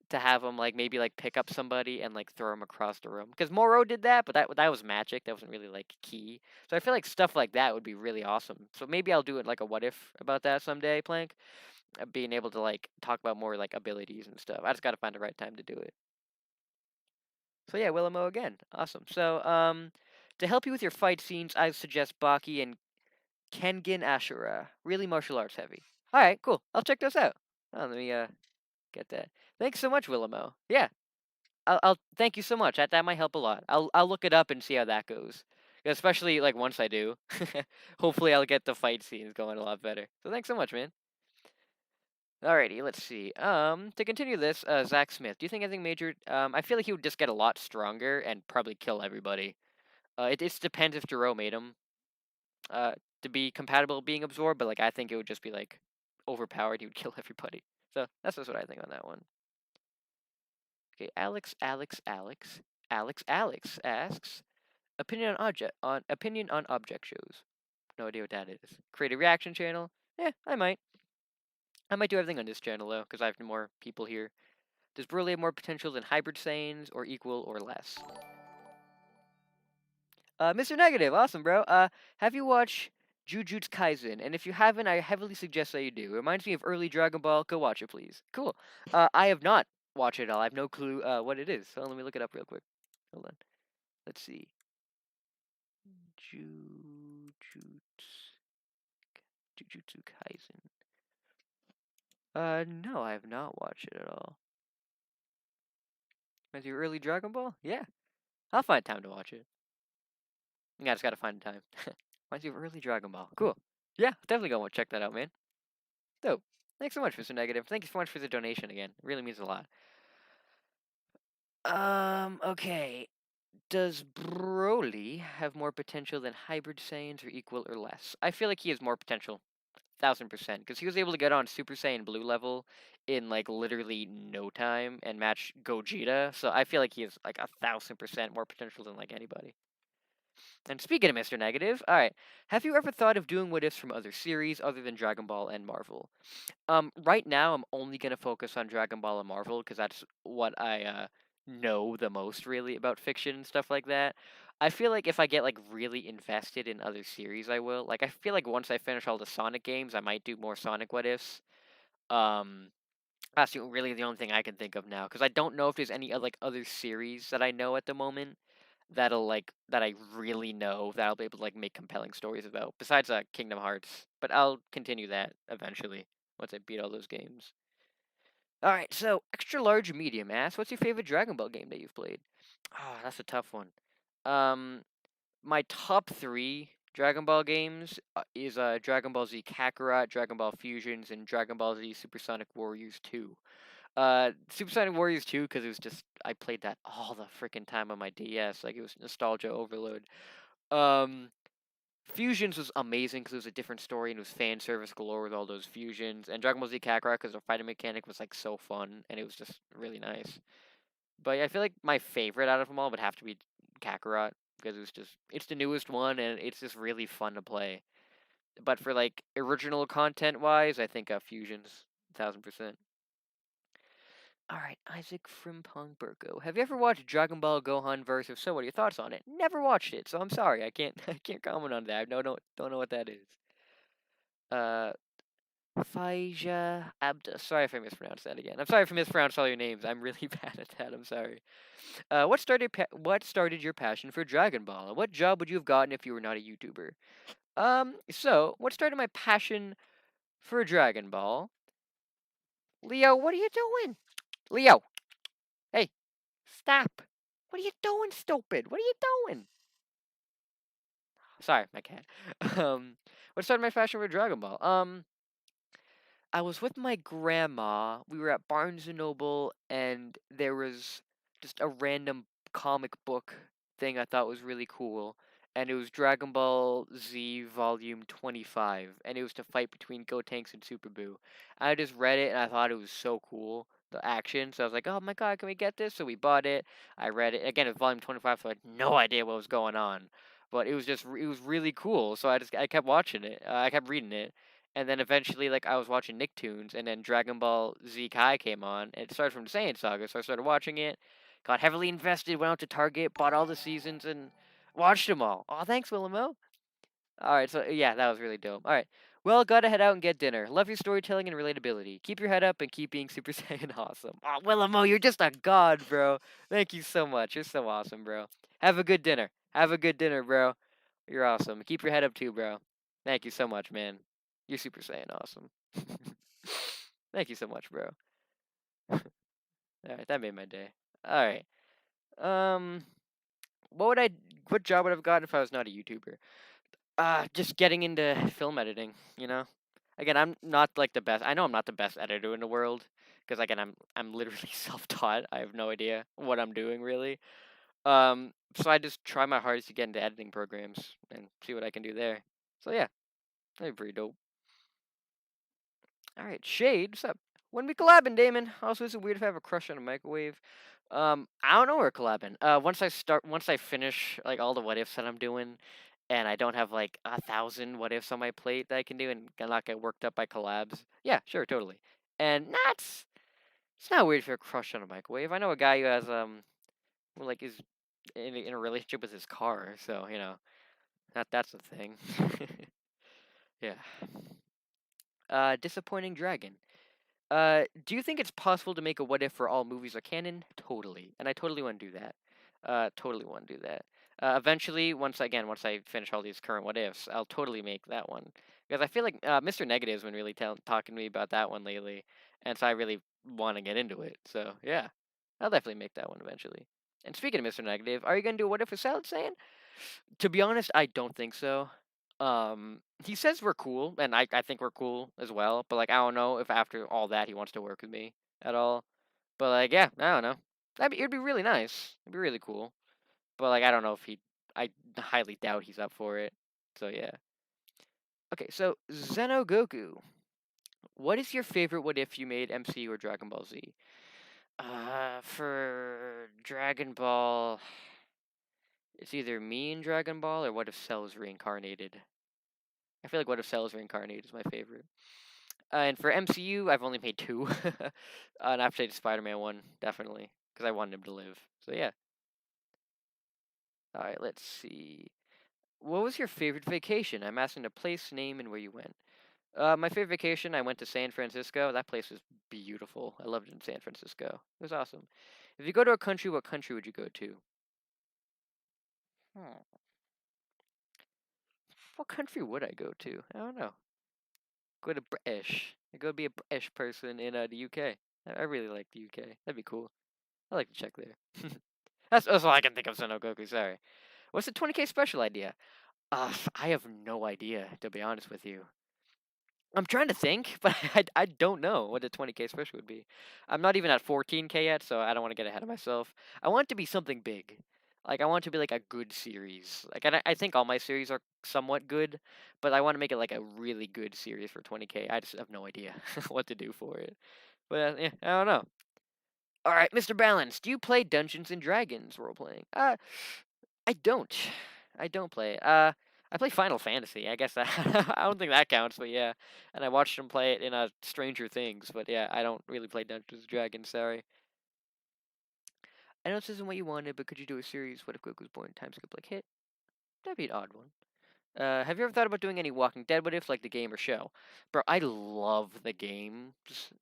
to have him like maybe like pick up somebody and like throw him across the room. Because Moro did that, but that was magic. That wasn't really like key. So I feel like stuff like that would be really awesome. So maybe I'll do it like a what if about that someday, Plank. Being able to like talk about more like abilities and stuff. I just gotta find the right time to do it. So yeah, Willemo again. Awesome. So to help you with your fight scenes, I suggest Baki and Kengan Ashura. Really martial arts heavy. All right, cool. I'll check those out. Oh, let me get that. Thanks so much, Willemo. Yeah, I'll thank you so much. That might help a lot. I'll look it up and see how that goes. Especially like once I do. Hopefully I'll get the fight scenes going a lot better. So thanks so much, man. Alrighty, let's see. To continue this, Zach Smith. Do you think anything major? I feel like he would just get a lot stronger and probably kill everybody. It just depends if Jiro made him uh to be compatible with being absorbed, but like I think it would just be like overpowered. He would kill everybody. So that's just what I think on that one. Okay, Alex asks opinion on object shows. No idea what that is. Create a reaction channel. Yeah, I might. I might do everything on this channel though, because I have more people here. Does Broly have more potential than hybrid Saiyans, or equal or less? Mr. Negative, awesome, bro. Have you watched Jujutsu Kaisen? And if you haven't, I heavily suggest that you do. It reminds me of early Dragon Ball. Go watch it, please. Cool. I have not watched it all. I have no clue what it is. So let me look it up real quick. Hold on. Let's see. Jujutsu Jujutsu Kaisen. No, I have not watched it at all. Reminds you of early Dragon Ball? Yeah. I'll find time to watch it. Yeah, I just gotta find time. Reminds you of early Dragon Ball. Cool. Yeah, definitely go check that out, man. Dope. Thanks so much, Mr. Negative. Thank you so much for the donation again. It really means a lot. Okay. Does Broly have more potential than hybrid Saiyans, or equal or less? I feel like he has more potential 1000%, because he was able to get on Super Saiyan Blue level in like literally no time and match Gogeta. So I feel like he has like 1000% more potential than like anybody. And speaking of Mr. Negative, all right, have you ever thought of doing what ifs from other series other than Dragon Ball and Marvel? Right now I'm only gonna focus on Dragon Ball and Marvel because that's what I know the most really about fiction and stuff like that. I feel like if I get like really invested in other series, I will. Like I feel like once I finish all the Sonic games, I might do more Sonic what ifs. Um, that's really the only thing I can think of now because I don't know if there's any like other series that I know at the moment that I really know that I'll be able to like make compelling stories about. Besides Kingdom Hearts, but I'll continue that eventually once I beat all those games. All right, so extra large or medium asks, what's your favorite Dragon Ball game that you've played? Ah, that's a tough one. Um, my top three Dragon Ball games is Dragon Ball Z Kakarot, Dragon Ball Fusions, and Dragon Ball Z Supersonic Warriors 2. Supersonic Warriors 2 because it was just I played that all the freaking time on my DS, like it was nostalgia overload. Um, Fusions was amazing because it was a different story and it was fan service galore with all those fusions. And Dragon Ball Z Kakarot because the fighting mechanic was like so fun and it was just really nice. But yeah, I feel like my favorite out of them all would have to be Kakarot because it's the newest one and it's just really fun to play. But for like original content wise, I think Fusions, 1000%. All right, Isaac Frimpong Burko. Have you ever watched Dragon Ball Gohan verse? If so, what are your thoughts on it? Never watched it, so I'm sorry. I can't I can't comment on that. I don't know what that is. Uh, Faija Abda. Sorry if I mispronounced that again. I'm sorry if I mispronounced all your names. I'm really bad at that. I'm sorry. What started your passion for Dragon Ball? And what job would you have gotten if you were not a YouTuber? So what started my passion for Dragon Ball? Leo, what are you doing? Leo, hey, stop. What are you doing, stupid? What are you doing? Sorry, my cat. Um, what started my passion for Dragon Ball? I was with my grandma. We were at Barnes and Noble, and there was just a random comic book thing I thought was really cool, and it was Dragon Ball Z Volume 25, and it was to fight between Gotenks and Super Buu. I just read it, and I thought it was so cool, the action. So I was like, "Oh my god, can we get this?" So we bought it. I read it again. It's Volume 25, so I had no idea what was going on, but it was really cool. So I kept watching it. I kept reading it and then eventually, like I was watching Nicktoons, and then Dragon Ball Z Kai came on. And it started from the Saiyan Saga, so I started watching it. Got heavily invested. Went out to Target, bought all the seasons, and watched them all. Oh, thanks, Willamo. All right, so yeah, that was really dope. All right, well, gotta head out and get dinner. Love your storytelling and relatability. Keep your head up and keep being Super Saiyan awesome. Oh, Willamo, you're just a god, bro. Thank you so much. You're so awesome, bro. Have a good dinner. Have a good dinner, bro. You're awesome. Keep your head up too, bro. Thank you so much, man. You're Super Saiyan awesome. Thank you so much, bro. All right, that made my day. All right. Um, what would I? What job would I've gotten if I was not a YouTuber? Just getting into film editing. You know. Again, I'm not like the best. I know I'm not the best editor in the world because again, I'm literally self-taught. I have no idea what I'm doing really. So I just try my hardest to get into editing programs and see what I can do there. So yeah, that'd be pretty dope. All right, Shade, what's up? When we collabing, Damon? Also, is it weird if I have a crush on a microwave? I don't know where we're collabing. Once I finish like all the what ifs that I'm doing, and I don't have like 1,000 what ifs on my plate that I can do, and not get worked up by collabs. Yeah, sure, totally. And that's it's not weird if you're a crush on a microwave. I know a guy who has well, like is in a relationship with his car, so you know that's the thing. Yeah. Disappointing dragon. Do you think it's possible to make a what if for all movies are canon? Totally, and I totally want to do that. Totally want to do that. Eventually, once I finish all these current what ifs, I'll totally make that one because I feel like Mr. Negative's been really talking to me about that one lately, and so I really want to get into it. So yeah, I'll definitely make that one eventually. And speaking of Mr. Negative, are you gonna do a what if with Salad Saiyan? To be honest, I don't think so. He says we're cool, and I think we're cool as well. But like, I don't know if after all that he wants to work with me at all. But like, yeah, I don't know. It'd be really nice. It'd be really cool. But like, I don't know if he. I highly doubt he's up for it. So yeah. Okay, so Xenogoku. What is your favorite what if you made MCU or Dragon Ball Z? For Dragon Ball, it's either me in Dragon Ball or What If Cell is reincarnated. I feel like What If Cell is reincarnated is my favorite. And for MCU, I've only made two. And I've played Spider-Man one, definitely, because I wanted him to live. So yeah. All right, let's see. What was your favorite vacation? I'm asking the place, name, and where you went. My favorite vacation, I went to San Francisco. That place was beautiful. I loved it in San Francisco. It was awesome. If you go to a country, what country would you go to? Hmm. What country would I go to? I don't know. Go to British. I go be a British person in the UK. I really like the UK. That'd be cool. I like to check there. That's all I can think of, Son Goku. Sorry. What's the 20K special idea? I have no idea, to be honest with you. I'm trying to think, but I don't know what the 20K special would be. I'm not even at 14K yet, so I don't want to get ahead of myself. I want it to be something big. Like, I want it to be like a good series. Like, and I think all my series are somewhat good, but I want to make it like a really good series for 20K. I just have no idea what to do for it. But yeah, I don't know. All right, Mr. Balance, do you play Dungeons and Dragons role playing? I don't. I don't play. I play Final Fantasy. I guess that I don't think that counts, but yeah. And I watched him play it in Stranger Things, but yeah, I don't really play Dungeons and Dragons. Sorry. I know this isn't what you wanted, but could you do a series? What if Goku's born? Time skip like hit? That'd be an odd one. Have you ever thought about doing any Walking Dead what if, like the game or show? Bro, I love the games.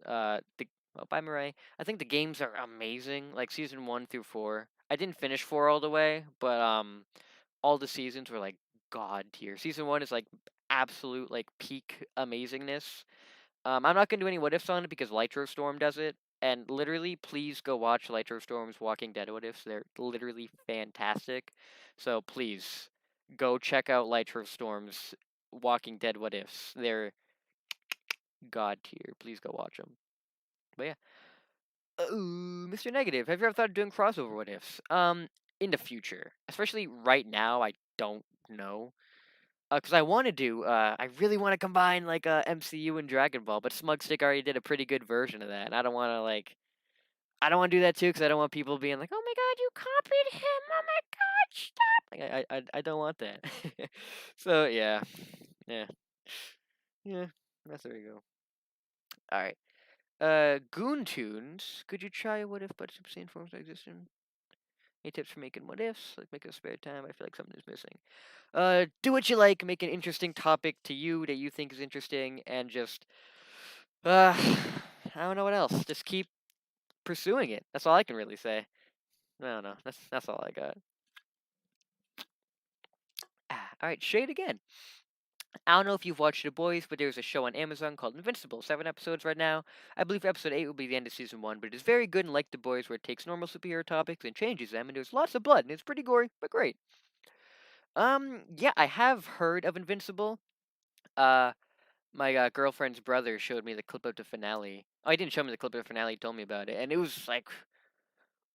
Bye Mirai. I think the games are amazing. Like season 1 through 4. I didn't finish 4 all the way, but all the seasons were like god tier. Season 1 is like absolute like peak amazingness. I'm not gonna do any what ifs on it because Lytro Storm does it. And literally, please go watch Lytro Storm's Walking Dead what ifs. They're literally fantastic. So please go check out Lytro Storm's Walking Dead what ifs. They're god tier. Please go watch them. But yeah. Mr. Negative, have you ever thought of doing crossover what ifs? In the future, especially right now, I don't know. Cause I want to do, I really want to combine like MCU and Dragon Ball, but Smugstick already did a pretty good version of that, and I don't want to like, I don't want to do that too, cause I don't want people being like, "Oh my God, you copied him! Oh my God, stop!" Like, I don't want that. So yeah, yeah, yeah. That's there we go. All right. Goon Tunes. Could you try what if but obscene forms of existence? Any tips for making what ifs? Like making a spare time? I feel like something is missing. Do what you like. Make an interesting topic to you that you think is interesting, and just uh, I don't know what else. Just keep pursuing it. That's all I can really say. I don't know. That's all I got. All right, Shade again. I don't know if you've watched The Boys, but there's a show on Amazon called Invincible. 7 episodes right now. I believe episode 8 will be the end of season 1, but it is very good and like The Boys, where it takes normal superhero topics and changes them, and there's lots of blood, and it's pretty gory, but great. Yeah, I have heard of Invincible. Uh, my girlfriend's brother showed me the clip of the finale. Oh, he didn't show me the clip of the finale. He told me about it, and it was like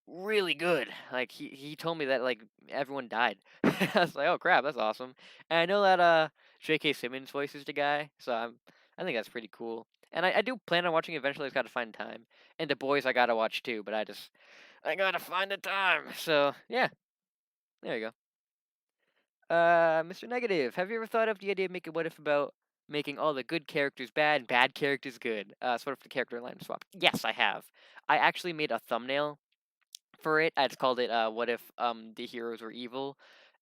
really good. Like he told me that like everyone died. I was like, oh crap, that's awesome. And I know that J.K. Simmons voices the guy, so I think that's pretty cool. And I do plan on watching it eventually. I just gotta find time. And The Boys I gotta watch too, but I gotta find the time. So yeah, there you go. Mr. Negative, have you ever thought of the idea of making what if about making all the good characters bad and bad characters good? Sort of the character line swap. Yes, I have. I actually made a thumbnail for it. I just called it "What if the heroes were evil,"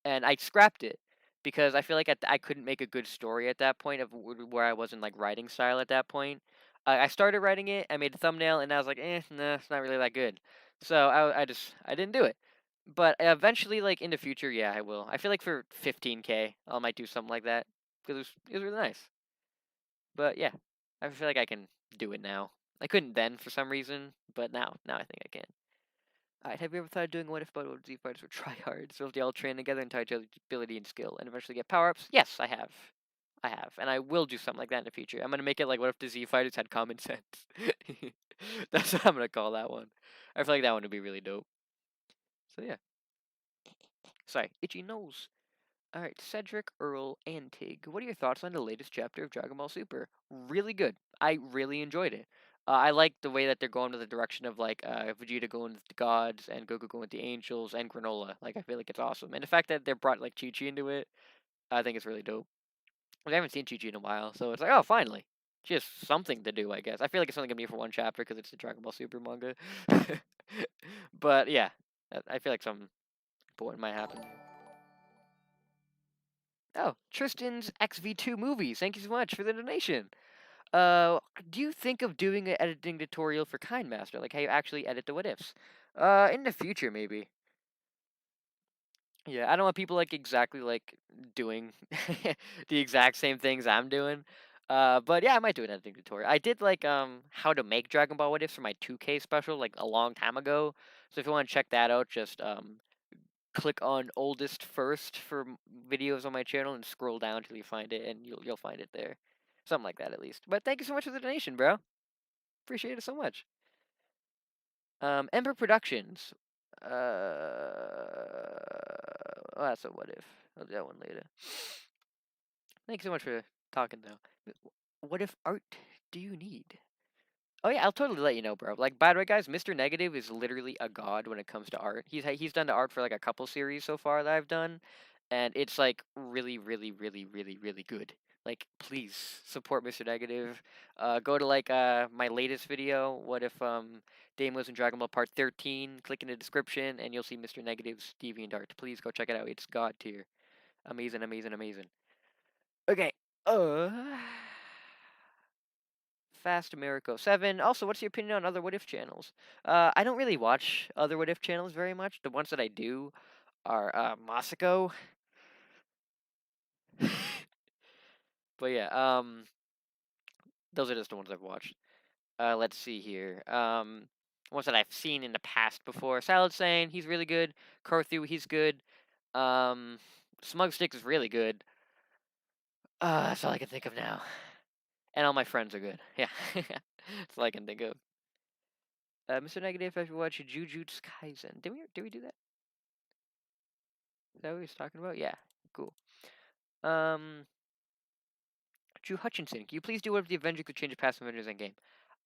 and I scrapped it because I feel like I couldn't make a good story at that point of where I was in like writing style at that point. I started writing it, I made a thumbnail, and I was like, nah, it's not really that good. So I didn't do it. But eventually, like in the future, yeah, I will. I feel like for 15K, I might do something like that because it was really nice. But yeah, I feel like I can do it now. I couldn't then for some reason, but now I think I can. Alright, have you ever thought of doing what if but Z fighters were tryhards? So if they all train together and tie each other's ability and skill and eventually get power ups? Yes, I have. I have. And I will do something like that in the future. I'm gonna make it like what if the Z fighters had common sense? That's what I'm gonna call that one. I feel like that one would be really dope. So yeah. Sorry, itchy nose. All right, Cedric Earl Antig. What are your thoughts on the latest chapter of Dragon Ball Super? Really good. I really enjoyed it. I like the way that they're going to the direction of like Vegeta going with the gods and Goku going with the angels and Granola. Like I feel like it's awesome, and the fact that they brought like Chi Chi into it, I think it's really dope. I haven't seen Chi Chi in a while, so it's like, oh, finally, she has something to do. I guess I feel like it's only gonna be for one chapter because it's the Dragon Ball Super manga. But yeah, I feel like something important might happen. Oh, Tristan's XV2 movies. Thank you so much for the donation. Do you think of doing an editing tutorial for KindMaster, like how you actually edit the what ifs? In the future, maybe. Yeah, I don't want people like exactly like doing the exact same things I'm doing. But yeah, I might do an editing tutorial. I did like how to make Dragon Ball what ifs for my 2K special like a long time ago. So if you want to check that out, just click on oldest first for videos on my channel and scroll down till you find it, and you'll find it there, something like that at least. But thank you so much for the donation, bro. Appreciate it so much. Ember Productions. Oh, that's a what if. I'll do that one later. Thanks so much for talking though. What if art do you need? Oh yeah, I'll totally let you know, bro. Like, by the way, guys, Mr. Negative is literally a god when it comes to art. He's done the art for like a couple series so far that I've done, and it's like really, really, really, really, really good. Like, please support Mr. Negative. Go to like my latest video. What if Damon was in Dragon Ball Part 13? Click in the description, and you'll see Mr. Negative's deviant art. Please go check it out. It's god tier. Amazing, amazing, amazing. Okay. Uh. Fast Americo 7. Also, what's your opinion on other What If channels? I don't really watch other What If channels very much. The ones that I do are Masako. But yeah, those are just the ones I've watched. Let's see here. Ones that I've seen in the past before. Salad Sane, he's really good. Korthu, he's good. Um, Smug Stick is really good. That's all I can think of now. And all my friends are good. Yeah, that's all I can think of. Mr. Negative, if you watch Jujutsu Kaisen, did we do that? Is that what he was talking about? Yeah, cool. Drew Hutchinson, can you please do whatever the Avengers could change the past Avengers Endgame?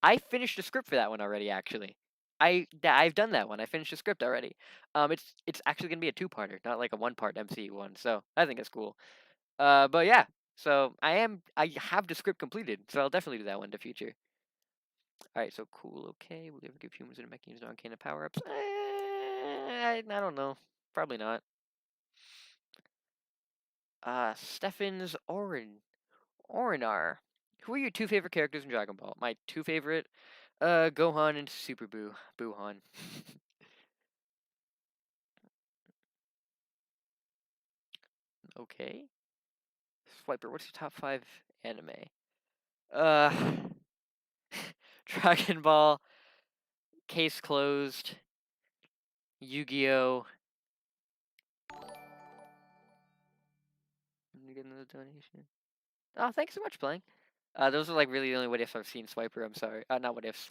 I finished the script for that one already. Actually, I've done that one. I finished the script already. It's actually gonna be a two-parter, not like a one-part MCU one. So I think it's cool. But yeah. So I have the script completed. So I'll definitely do that one in the future. All right. So cool. Okay. Will you ever give humans and mechanics non-canon power-ups? I don't know. Probably not. Stefan's Orinar. Who are your two favorite characters in Dragon Ball? My two favorite, Gohan and Super Buuhan. Okay. Swiper, what's your top 5 anime? Uh, Dragon Ball, Case Closed, Yu-Gi-Oh. Let me get another donation. Oh, thanks so much, playing. Those are like really the only what ifs I've seen. Swiper, I'm sorry. Not what ifs.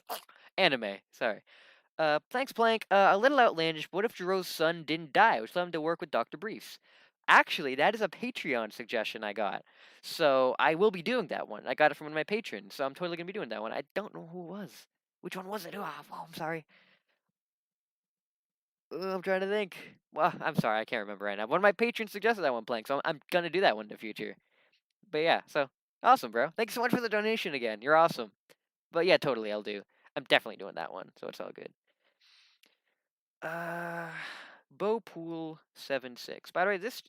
Anime. Sorry. Thanks, Plank. A little outlandish. What if Jiro's son didn't die, which led him to work with Dr. Briefs? Actually, that is a Patreon suggestion I got. So I will be doing that one. I got it from one of my patrons, so I'm totally gonna be doing that one. I don't know who it was. Which one was it? Oh, I'm sorry. I'm trying to think. Well, I'm sorry, I can't remember right now. One of my patrons suggested that one, Plank, so I'm gonna do that one in the future. But yeah, so awesome, bro. Thanks so much for the donation again. You're awesome. But yeah, totally, I'll do. I'm definitely doing that one, so it's all good. Uh, Bowpool76. By the way, this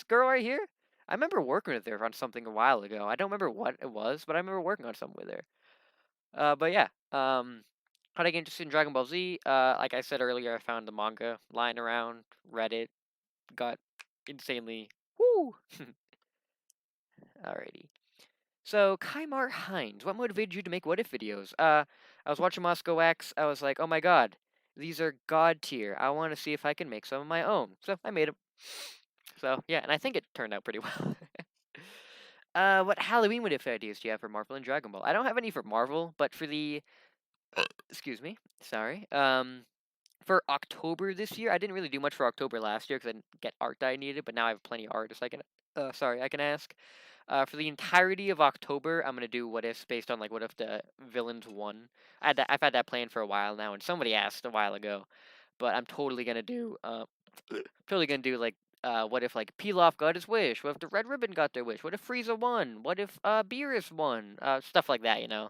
girl right here, I remember working with her on something a while ago. I don't remember what it was, but I remember working on something with her. But yeah, how to get interested in Dragon Ball Z? Like I said earlier, I found the manga lying around, read it, got insanely woo. Alrighty. So, Kaimar Hines, what motivated you to make what if videos? I was watching Moscow X. I was like, oh my god, these are god tier. I want to see if I can make some of my own. So I made them. So yeah, and I think it turned out pretty well. What Halloween what if ideas do you have for Marvel and Dragon Ball? I don't have any for Marvel, but for the excuse me, sorry. For October this year, I didn't really do much for October last year because I didn't get art that I needed, but now I have plenty of artists I can, I can ask. For the entirety of October, I'm gonna do what ifs based on like what if the villains won. I've had that plan for a while now, and somebody asked a while ago, but I'm totally gonna do totally gonna do like what if like Pilaf got his wish? What if the Red Ribbon got their wish? What if Frieza won? What if Beerus won? Stuff like that, you know.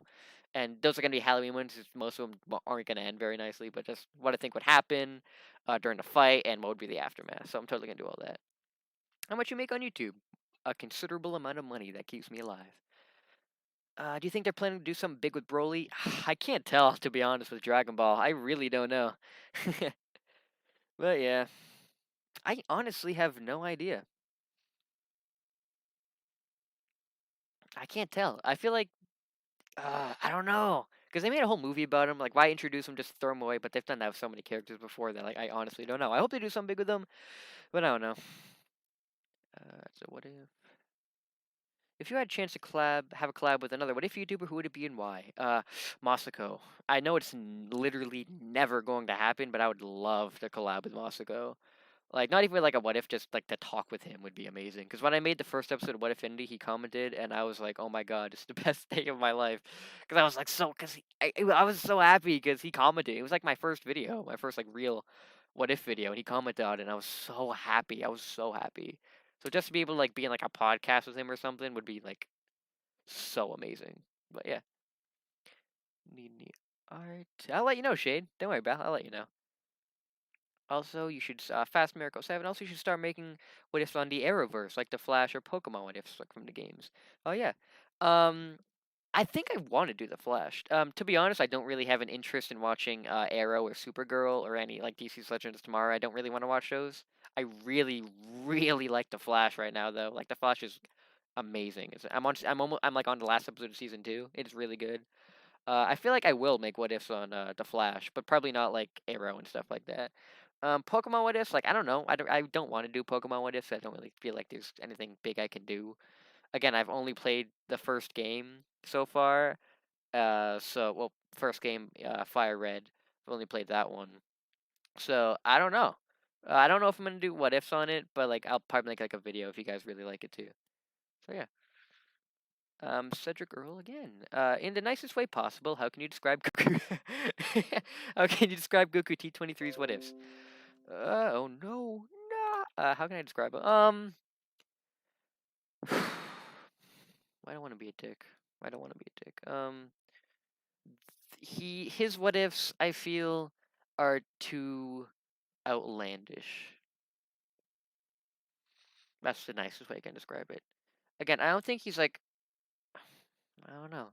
And those are gonna be Halloween ones. Most of them aren't gonna end very nicely, but just what I think would happen during the fight and what would be the aftermath. So I'm totally gonna do all that. How much you make on YouTube? A considerable amount of money that keeps me alive. Do you think they're planning to do something big with Broly? I can't tell, to be honest, with Dragon Ball. I really don't know. But yeah, I honestly have no idea. I can't tell. I feel like I don't know, because they made a whole movie about him. Like, why introduce him? Just throw him away. But they've done that with so many characters before that, like, I honestly don't know. I hope they do something big with them, but I don't know. So what if you had a chance to have a collab with another what if YouTuber, who would it be and why? Masako. I know it's literally never going to happen, but I would love to collab with Masako. Like, not even like a what if, just like to talk with him would be amazing. Because when I made the first episode of What If Indy, he commented, and I was like, oh my god, it's the best day of my life. Because I was like, I was so happy because he commented. It was like my first video, my first like real What If video, and he commented on it, and I was so happy. I was so happy. So just to be able to like be in like a podcast with him or something would be like so amazing. But yeah, need any art? I'll let you know, Shade. Don't worry, Bal. I'll let you know. Also, you should Fast Miracle 7. Also, you should start making what ifs on the Arrowverse, like the Flash or Pokemon what ifs, like from the games. Oh yeah. Um, I think I want to do the Flash. To be honest, I don't really have an interest in watching Arrow or Supergirl or any like DC's Legends of Tomorrow. I don't really want to watch those. I really, really like the Flash right now, though. Like the Flash is amazing. I'm like on the last episode of season 2. It's really good. I feel like I will make what ifs on the Flash, but probably not like Arrow and stuff like that. Pokemon what ifs, like I don't know. I don't want to do Pokemon what ifs. I don't really feel like there's anything big I can do. Again, I've only played the first game so far. First game, Fire Red. I've only played that one. So I don't know. I don't know if I'm gonna do what ifs on it, but like I'll probably make like a video if you guys really like it too. So yeah. Cedric Earl again. In the nicest way possible, how can you describe Goku? How can you describe Goku T23's what ifs? Oh no, how can I describe him? I don't want to be a dick. I don't want to be a dick. His what ifs I feel are too outlandish. That's the nicest way I can describe it. Again, I don't think he's like, I don't know.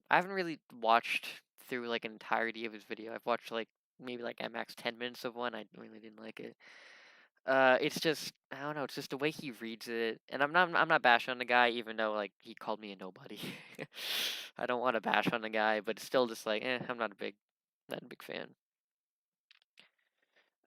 I haven't really watched through like an entirety of his video. I've watched like maybe like at max 10 minutes of one. I really didn't like it. It's just I don't know. It's just the way he reads it, and I'm not bashing on the guy, even though like he called me a nobody. I don't want to bash on the guy, but it's still just like I'm not a big fan.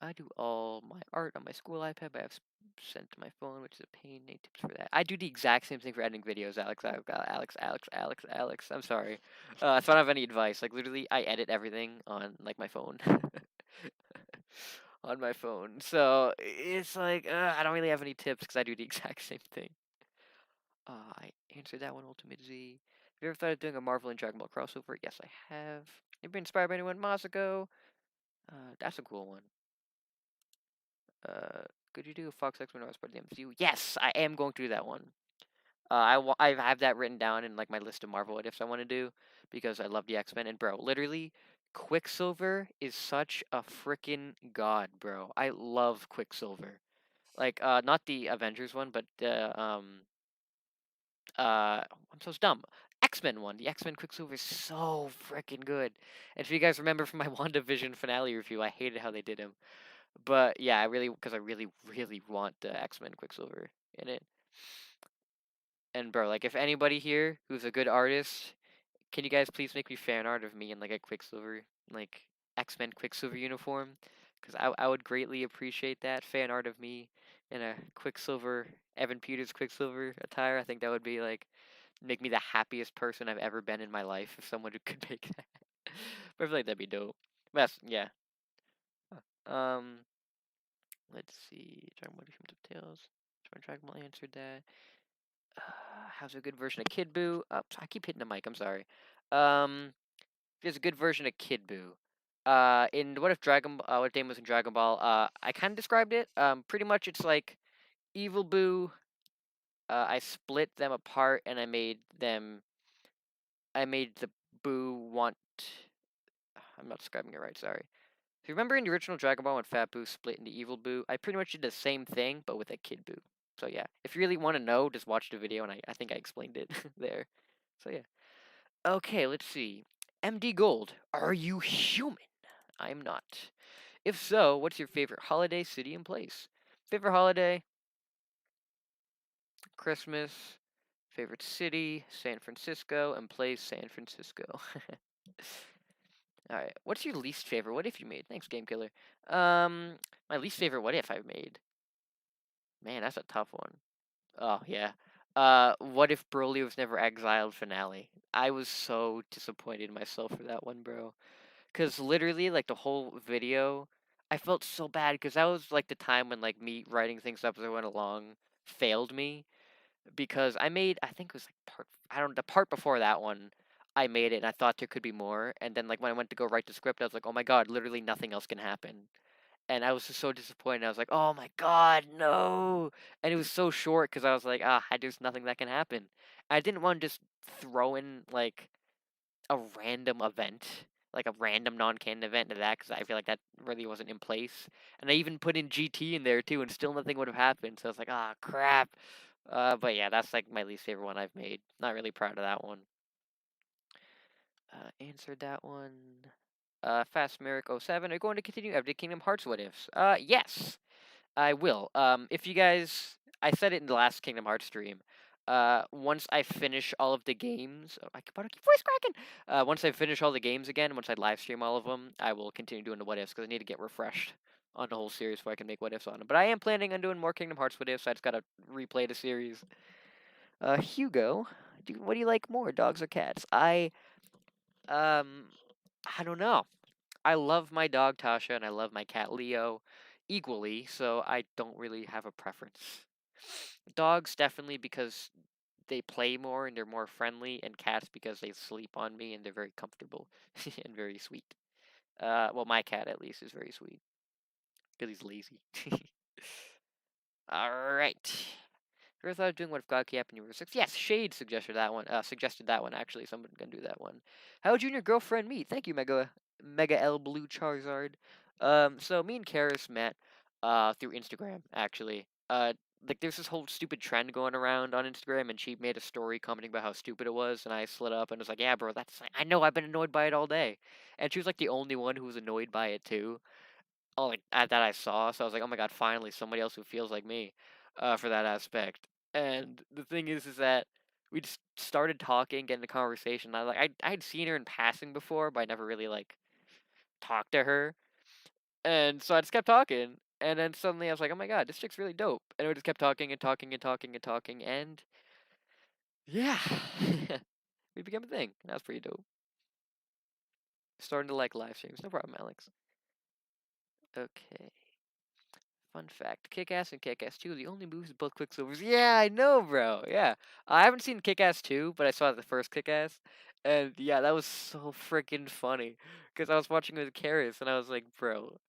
I do all my art on my school iPad, but I have sent to my phone, which is a pain. Need tips for that. I do the exact same thing for editing videos, Alex. Alex. I'm sorry. So I don't have any advice. Like literally, I edit everything on like my phone. On my phone. So it's like I don't really have any tips because I do the exact same thing. I answered that one. Ultimate Z. Have you ever thought of doing a Marvel and Dragon Ball crossover? Yes, I have. You been inspired by anyone? Masako. That's a cool one. Could you do a Fox X when I was part of the MCU? Yes, I am going to do that one. I have that written down in like my list of Marvel what ifs I want to do because I love the X-Men, and bro, literally Quicksilver is such a freaking god, bro. I love Quicksilver. Like not the Avengers one, but the I'm so dumb. X-Men one. The X-Men Quicksilver is so freaking good. And if you guys remember from my WandaVision finale review, I hated how they did him. But yeah, because I really, really want the X-Men Quicksilver in it. And bro, like if anybody here who's a good artist, can you guys please make me fan art of me in like a Quicksilver, like X-Men Quicksilver uniform? Because I would greatly appreciate that fan art of me in a Quicksilver, Evan Peters Quicksilver attire. I think that would be like make me the happiest person I've ever been in my life if someone could make that. But I feel like that'd be dope. Best, yeah. Let's see. Dragon Ball from DuckTales. Dragon Ball answered that. How's a good version of Kid Buu? I keep hitting the mic. I'm sorry. Um, there's a good version of Kid Buu. In what Damon was in Dragon Ball? I kind of described it. Pretty much it's like Evil Buu. I split them apart and I made them. I made the Buu want. I'm not describing it right. Sorry. If you remember in the original Dragon Ball when Fat Buu split into Evil Buu, I pretty much did the same thing but with a Kid Buu. So yeah, if you really want to know, just watch the video and I think I explained it there. So yeah. Okay, let's see. MD Gold, are you human? I'm not. If so, what's your favorite holiday, city, and place? Favorite holiday, Christmas. Favorite city, San Francisco, and place, San Francisco. All right. What's your least favorite? What if you made? Thanks, Game Killer. My least favorite. What if I made? Man, that's a tough one. Oh yeah. What if Broly was never exiled finale? I was so disappointed in myself for that one, bro. Cause literally, like the whole video, I felt so bad because that was like the time when like me writing things up as I went along failed me because I think it was like I don't the part before that one. I made it and I thought there could be more, and then like when I went to go write the script, I was like, oh my god, literally nothing else can happen. And I was just so disappointed. I was like, "Oh my god, no!" And it was so short because I was like, there's nothing that can happen." I didn't want to just throw in like a random event, like a random non-canon event to that, because I feel like that really wasn't in place. And I even put in GT in there too, and still nothing would have happened. So I was like, "Ah, crap." But yeah, that's like my least favorite one I've made. Not really proud of that one. Answered that one. Fast Merrick 07. Are you going to continue Epic Kingdom Hearts what ifs? Yes. I will. If you guys, I said it in the last Kingdom Hearts stream. Once I finish all of the games, I can keep voice cracking. Once I finish all the games again, once I live stream all of them, I will continue doing the what ifs because I need to get refreshed on the whole series before I can make what ifs on them. But I am planning on doing more Kingdom Hearts what ifs. I just gotta replay the series. Hugo, what do you like more, dogs or cats? Um, I don't know. I love my dog Tasha and I love my cat Leo equally, so I don't really have a preference. Dogs definitely because they play more and they're more friendly, and cats because they sleep on me and they're very comfortable and very sweet. Well, my cat at least is very sweet because he's lazy. All right. Ever thought of doing what if God happened you were 6? Yes, Shade suggested that one. Suggested that one actually. Someone gonna do that one. How would you and your girlfriend meet? Thank you, Mega L Blue Charizard. So me and Karis met through Instagram actually. Like there's this whole stupid trend going around on Instagram, and she made a story commenting about how stupid it was, and I slid up and was like, "Yeah, bro, that's I know I've been annoyed by it all day," and she was like the only one who was annoyed by it too. Oh, like that I saw. So I was like, oh my god, finally somebody else who feels like me, for that aspect. And the thing is that we just started talking, getting the conversation. I'd seen her in passing before, but I never really like talked to her. And so I just kept talking, and then suddenly I was like, oh my god, this chick's really dope. And we just kept talking and talking and talking and talking, and yeah, we became a thing. That was pretty dope. Starting to like live streams. No problem, Alex. Okay. Fun fact: Kick-Ass and Kick-Ass 2 are the only movies with both Quicksilvers. Yeah, I know, bro. Yeah, I haven't seen Kick-Ass 2, but I saw the first Kick-Ass, and yeah, that was so freaking funny. Because I was watching it with Karis, and I was like, bro,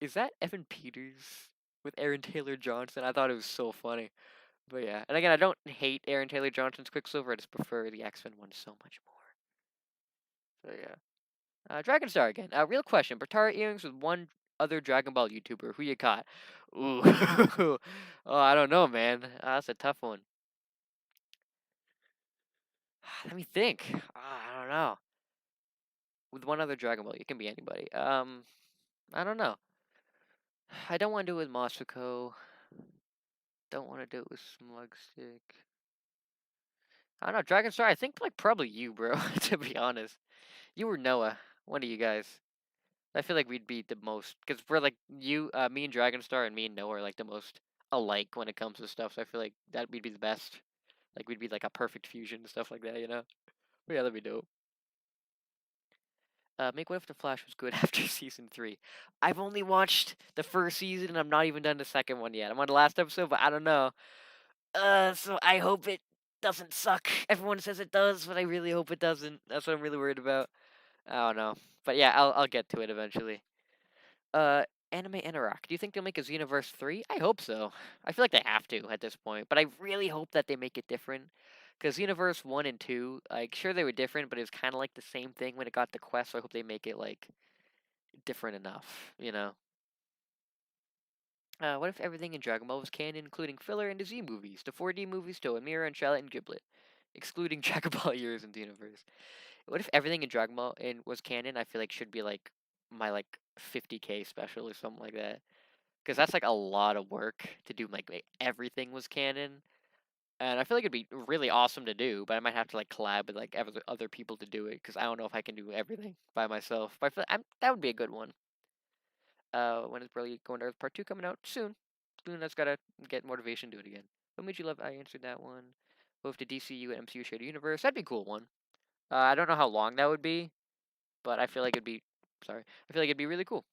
is that Evan Peters with Aaron Taylor Johnson? I thought it was so funny. But yeah, and again, I don't hate Aaron Taylor Johnson's Quicksilver. I just prefer the X-Men one so much more. So yeah. Dragonstar again. Real question. Bertara earrings with one other Dragon Ball YouTuber. Who you got? Ooh. Oh, I don't know, man. That's a tough one. Let me think. I don't know. With one other Dragon Ball, it can be anybody. I don't know. I don't want to do it with Masuko. Don't want to do it with Smugstick. I don't know. Dragonstar, I think like probably you, bro. To be honest, you or Noah. One of you guys. I feel like we'd be the most because we're like me and Dragonstar and me and Noah are like the most alike when it comes to stuff. So I feel like that we'd be the best. Like we'd be like a perfect fusion and stuff like that, you know. But yeah, that'd be dope. Make What If the Flash was good after season 3. I've only watched the first season and I'm not even done the second one yet. I'm on the last episode, but I don't know. So I hope it doesn't suck. Everyone says it does, but I really hope it doesn't. That's what I'm really worried about. I don't know. But yeah, I'll get to it eventually. Uh, Anime Anorak. Do you think they'll make a Xenoverse 3? I hope so. I feel like they have to at this point, but I really hope that they make it different. Because Xenoverse 1 and 2, like, sure they were different, but it was kind of like the same thing when it got the quest, so I hope they make it, like, different enough, you know? What if everything in Dragon Ball was canon, including filler and the Z movies, the 4D movies, Toa Mira and Charlotte and Giblet, excluding Dragon Ball years in the universe? What if everything in Dragon Ball was canon? I feel like should be like my like 50K special or something like that. Because that's like a lot of work to do. Like everything was canon, and I feel like it'd be really awesome to do. But I might have to like collab with like other people to do it because I don't know if I can do everything by myself. But I feel that would be a good one. When is Brilliant Going to Earth Part 2 coming out? Soon. Soon. That's gotta get motivation to do it again. What made you love? I answered that one. What if the DCU and MCU shared a universe? That'd be a cool one. I don't know how long that would be, but I feel like it'd be. Sorry, I feel like it'd be really cool.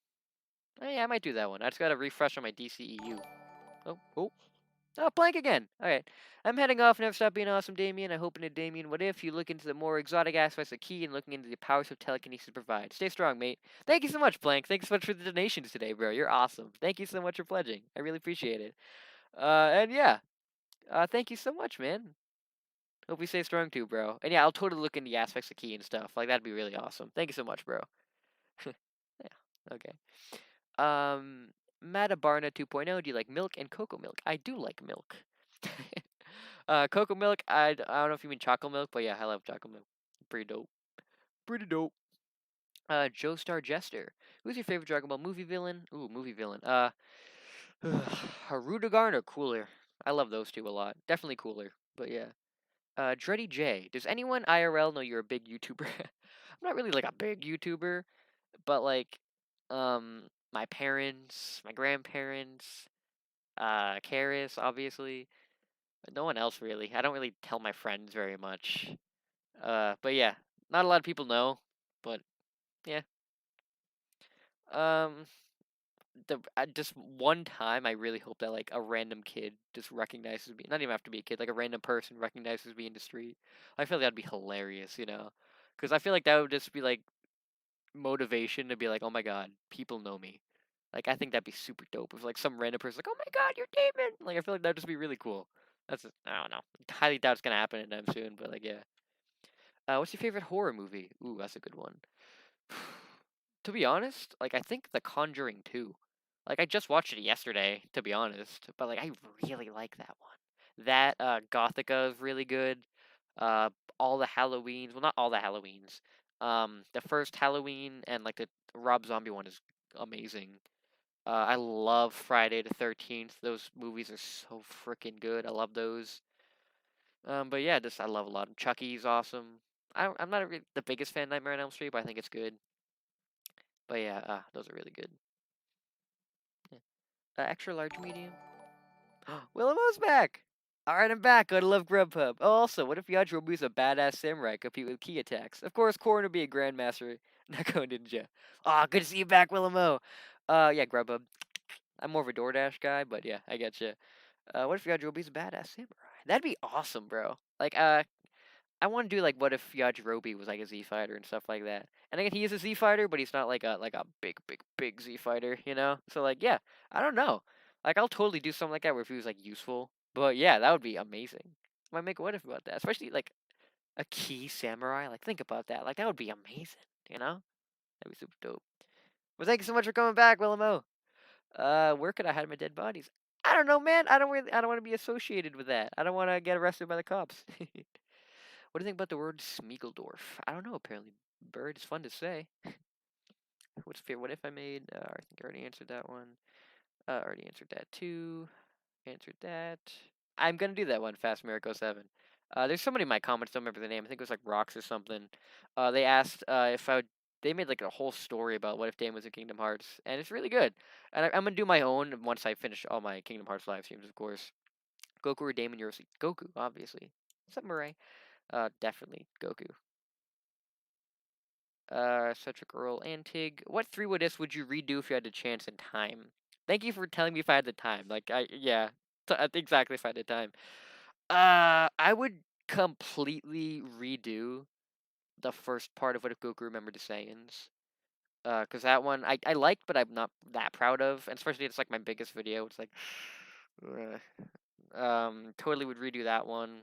Yeah, I might do that one. I just gotta refresh on my DCEU. Oh, blank again. Alright. I'm heading off. Never stop being awesome, Damien. I hope in a Damien, what if you look into the more exotic aspects of Key and looking into the powers of telekinesis provide? Stay strong, mate. Thank you so much, Blank. Thanks so much for the donations today, bro. You're awesome. Thank you so much for pledging. I really appreciate it. And yeah. Thank you so much, man. Hope you stay strong too, bro. And yeah, I'll totally look into the aspects of Key and stuff. Like, that'd be really awesome. Thank you so much, bro. Yeah. Okay. Um, Matabarna 2.0, do you like milk and cocoa milk? I do like milk. Cocoa milk, I don't know if you mean chocolate milk, but yeah, I love chocolate milk. Pretty dope. Pretty dope. Joestar Jester. Who's your favorite Dragon Ball movie villain? Ooh, movie villain. Harudagarn or Cooler? I love those two a lot. Definitely Cooler, but yeah. Dreddy J. Does anyone IRL know you're a big YouTuber? I'm not really like a big YouTuber, but like, my parents, my grandparents, Karis, obviously. But no one else really. I don't really tell my friends very much. But yeah, not a lot of people know. But yeah. Um, just one time, I really hope that like a random kid just recognizes me. Not even have to be a kid, like a random person recognizes me in the street. I feel like that'd be hilarious, you know? Because I feel like that would just be like motivation to be like, oh my god, people know me. Like I think that'd be super dope if like some random person's like, oh my god, you're Damon. Like I feel like that'd just be really cool. I don't know. Highly doubt it's gonna happen anytime soon, but like yeah. What's your favorite horror movie? Ooh, that's a good one. To be honest, like I think The Conjuring 2. Like I just watched it yesterday, to be honest, but like I really like that one. That Gothica is really good. Uh, all the Halloweens, well not all the Halloweens. The first Halloween and like the Rob Zombie one is amazing. I love Friday the 13th. Those movies are so freaking good. I love those. But yeah, just I love a lot of Chucky's awesome. I'm not the biggest fan of Nightmare on Elm Street, but I think it's good. But yeah, those are really good. Yeah. Extra large medium. Willamo's back. All right, I'm back. Gotta love Grubhub. Oh, also, what if Yajirobe's a badass samurai compete with key attacks? Of course, Corrin would be a grandmaster, Neko Ninja. Ah, good to see you back, Willamo. Yeah, Grubhub. I'm more of a DoorDash guy, but yeah, I get you. What if Yajirobe's a badass samurai? That'd be awesome, bro. Like, I want to do like what if Yajirobe was like a Z fighter and stuff like that. And again, he is a Z fighter, but he's not like a big Z fighter, you know. So like, yeah, I don't know. Like, I'll totally do something like that where if he was like useful. But yeah, that would be amazing. Might make a what if about that, especially like a key samurai. Like, think about that. Like, that would be amazing. You know, that'd be super dope. Well, thank you so much for coming back, Willamo. Where could I hide my dead bodies? I don't know, man. I don't want to be associated with that. I don't want to get arrested by the cops. What do you think about the word Smeagolorf? I don't know. Apparently, bird is fun to say. What's favorite? What if I made? I think I already answered that one. Already answered that too. Answered that. I'm gonna do that one. Fast Miracle 7. There's somebody in my comments. Don't remember the name. I think it was like Rocks or something. They asked if I would. They made like a whole story about what if Dan was in Kingdom Hearts, and it's really good. And I'm gonna do my own once I finish all my Kingdom Hearts live streams, of course. Goku or Damon Yorosi? Goku, obviously. Samurai. Definitely Goku. Such a girl, Antig. What 3 what-ifs would you redo if you had the chance and time? Thank you for telling me if I had the time. Like, yeah, exactly if I had the time. I would completely redo the first part of What If Goku Remembered the Saiyans. Cause that one I liked, but I'm not that proud of, and especially it's like my biggest video. It's like, totally would redo that one.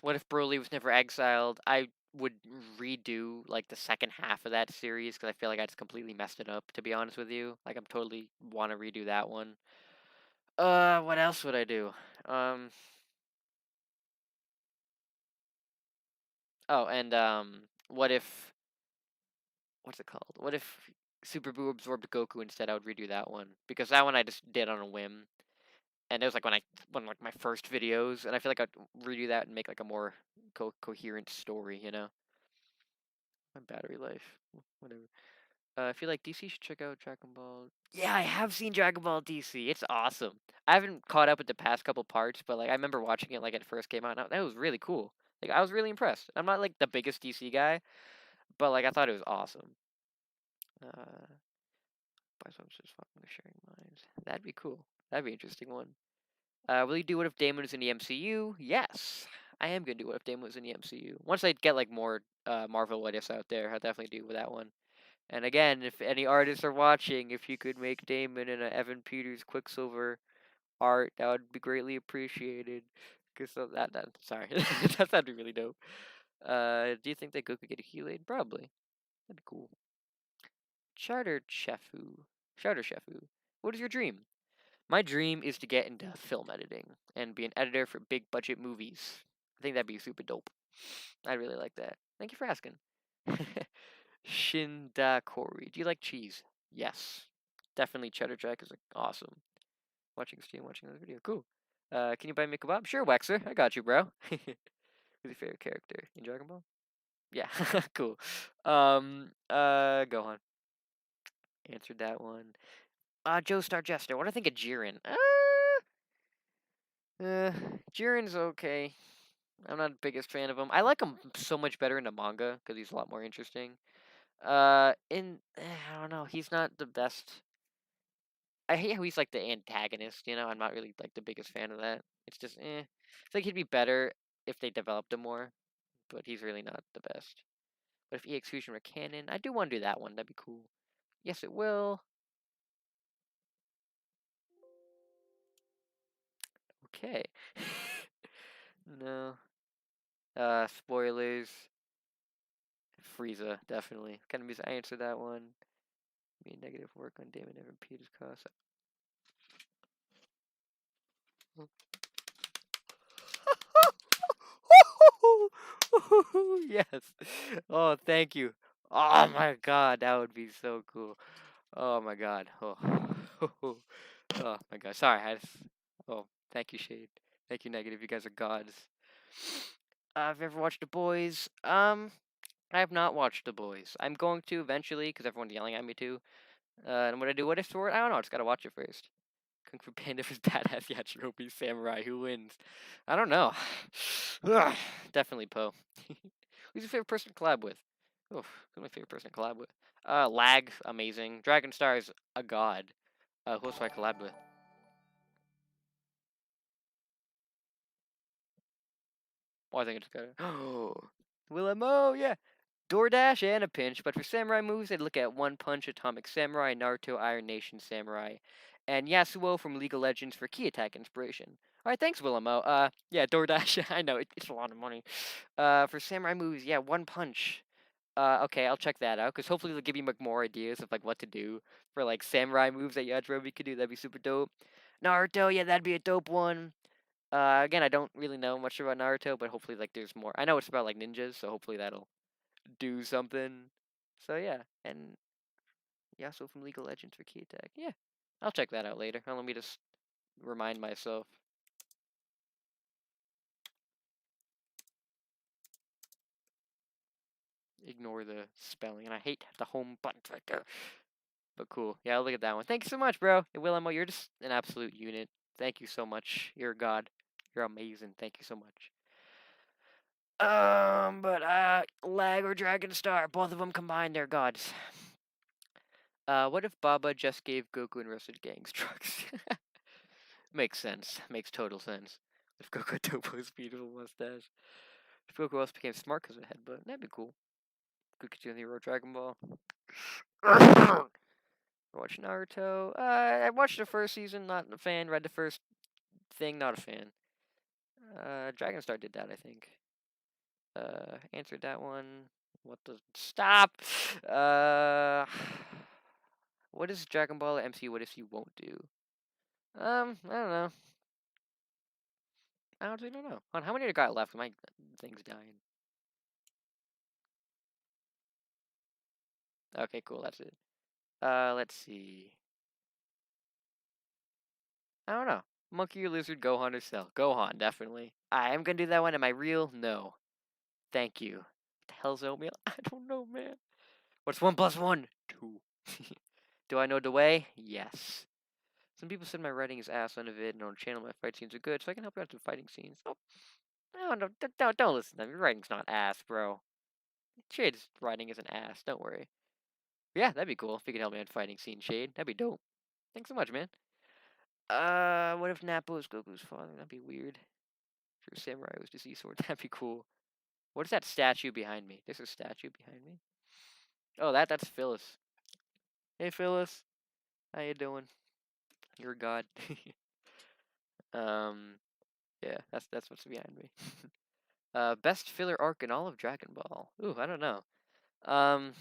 What if Broly was never exiled? I would redo like the second half of that series because I feel like I just completely messed it up. To be honest with you, like I'm totally want to redo that one. What else would I do? Um, oh, and what if what's it called? What if Super Buu absorbed Goku instead? I would redo that one because that one I just did on a whim, and it was like when like my first videos, and I feel like I'd redo that and make like a more coherent story, you know? My battery life, whatever. I feel like DC should check out Dragon Ball. Yeah, I have seen Dragon Ball DC. It's awesome. I haven't caught up with the past couple parts, but like I remember watching it like it first came out. And that was really cool. Like I was really impressed. I'm not like the biggest DC guy, but like I thought it was awesome. By some just fucking sharing minds. That'd be cool. That'd be an interesting one. Will you do What If Damon was in the MCU? Yes, I am gonna do What If Damon was in the MCU. Once I get like more Marvel What Ifs out there, I'll definitely do that one. And again, if any artists are watching, if you could make Damon in a Evan Peters Quicksilver art, that would be greatly appreciated. Cause that sorry, that'd be really dope. Do you think that Goku could get a Healade? Probably. That'd be cool. Charter Chefu. Charter Chefu. What is your dream? My dream is to get into film editing and be an editor for big budget movies. I think that'd be super dope. I really like that. Thank you for asking. Shindakori. Do you like cheese? Yes. Definitely Cheddar Jack is like awesome. Watching stream, watching this video. Cool. Can you buy me a kebab? Sure, Wexer. I got you, bro. Who's your favorite character in Dragon Ball? Yeah, cool. Gohan. Answered that one. Joestar Jester. What do I think of Jiren? Jiren's okay. I'm not the biggest fan of him. I like him so much better in the manga because he's a lot more interesting. I don't know. He's not the best. I hate how he's like the antagonist. You know, I'm not really like the biggest fan of that. It's just I think he'd be better if they developed him more, but he's really not the best. But if EX Fusion were canon, I do want to do that one. That'd be cool. Yes, it will. Okay. No. Spoilers. Frieza, definitely. Kind of music. I answered that one. Me negative work on Damon Evan Peters cost. Yes. Oh, thank you. Oh my god, that would be so cool. Oh my god. Oh. Oh my god. Sorry, oh, thank you, Shade. Thank you, Negative. You guys are gods. Have you ever watched The Boys? I have not watched The Boys. I'm going to eventually because everyone's yelling at me to. And what I do, what if for it? I don't know. I just gotta watch it first. Kung Fu Panda is badass. Yachirobe Samurai. Who wins? I don't know. Ugh, definitely Poe. Who's your favorite person to collab with? Oof, who's my favorite person to collab with? Lag, amazing. Dragonstar is a god. Who else do I collab with? Oh, I think I just got it. Oh, Willemo, yeah. DoorDash and a pinch, but for samurai moves, I'd look at One Punch, Atomic Samurai, Naruto, Iron Nation Samurai, and Yasuo from League of Legends for key attack inspiration. All right, thanks, Willemo. Yeah, DoorDash. I know it's a lot of money. For samurai moves, yeah, One Punch. Okay, I'll check that out because hopefully they'll give you like more ideas of like what to do for like samurai moves that Yajirobe could do. That'd be super dope. Naruto, yeah, that'd be a dope one. Again, I don't really know much about Naruto, but hopefully like there's more. I know it's about like ninjas, so hopefully that'll do something. So yeah, and Yasuo from League of Legends for key attack. Yeah, I'll check that out later. Let me just remind myself. Ignore the spelling, and I hate the home button right there. But cool. Yeah, I'll look at that one. Thank you so much, bro. Hey, Willemo, you're just an absolute unit. Thank you so much. You're a god. You're amazing. Thank you so much. But Lag or Dragon Star, both of them combined, they're gods. What if Baba just gave Goku and roasted gangs drugs? Makes sense. Makes total sense. If Goku had Topo's beautiful mustache. If Goku also became smart because of a headbutt, that'd be cool. Goku doing the hero Dragon Ball. Watch Naruto. I watched the first season, not a fan. Read the first thing, not a fan. Dragon Star did that, I think. Answered that one. What the stop? What is Dragon Ball or MCU? What if you won't do? I don't know. I honestly don't know. How many I got left? My thing's dying. Okay, cool. That's it. Let's see. I don't know. Monkey or lizard, Gohan or Cell? Gohan, definitely. I am gonna do that one. Am I real? No. Thank you. What the hell's oatmeal? I don't know, man. What's 1 plus 1? 2. Do I know the way? Yes. Some people said my writing is ass on a vid, and on channel my fight scenes are good, so I can help you out some fighting scenes. Oh, no, don't listen to me. Your writing's not ass, bro. Shade's writing is an ass. Don't worry. Yeah, that'd be cool if you could help me out fighting scene, Shade. That'd be dope. Thanks so much, man. What if Nappa was Goku's father? That'd be weird. True Samurai was deceased sword. That'd be cool. What is that statue behind me? There's a statue behind me. Oh, that's Phyllis. Hey, Phyllis. How you doing? You're a god. Yeah, that's what's behind me. Best filler arc in all of Dragon Ball. Ooh, I don't know. Um,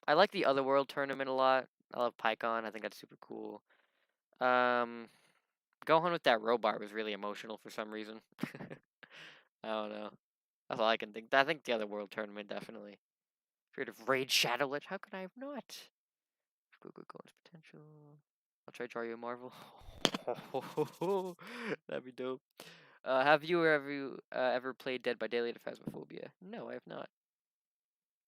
I like the Otherworld tournament a lot. I love PyCon. I think that's super cool. Gohan with that robot was really emotional for some reason. I don't know. That's all I can think. I think the Otherworld tournament definitely. Creative Raid Shadowlet. How could I have not? Goku Gohan's potential. I'll try to draw you a Marvel. That'd be dope. Have you ever played Dead by Daylight or Phasmophobia? No, I have not.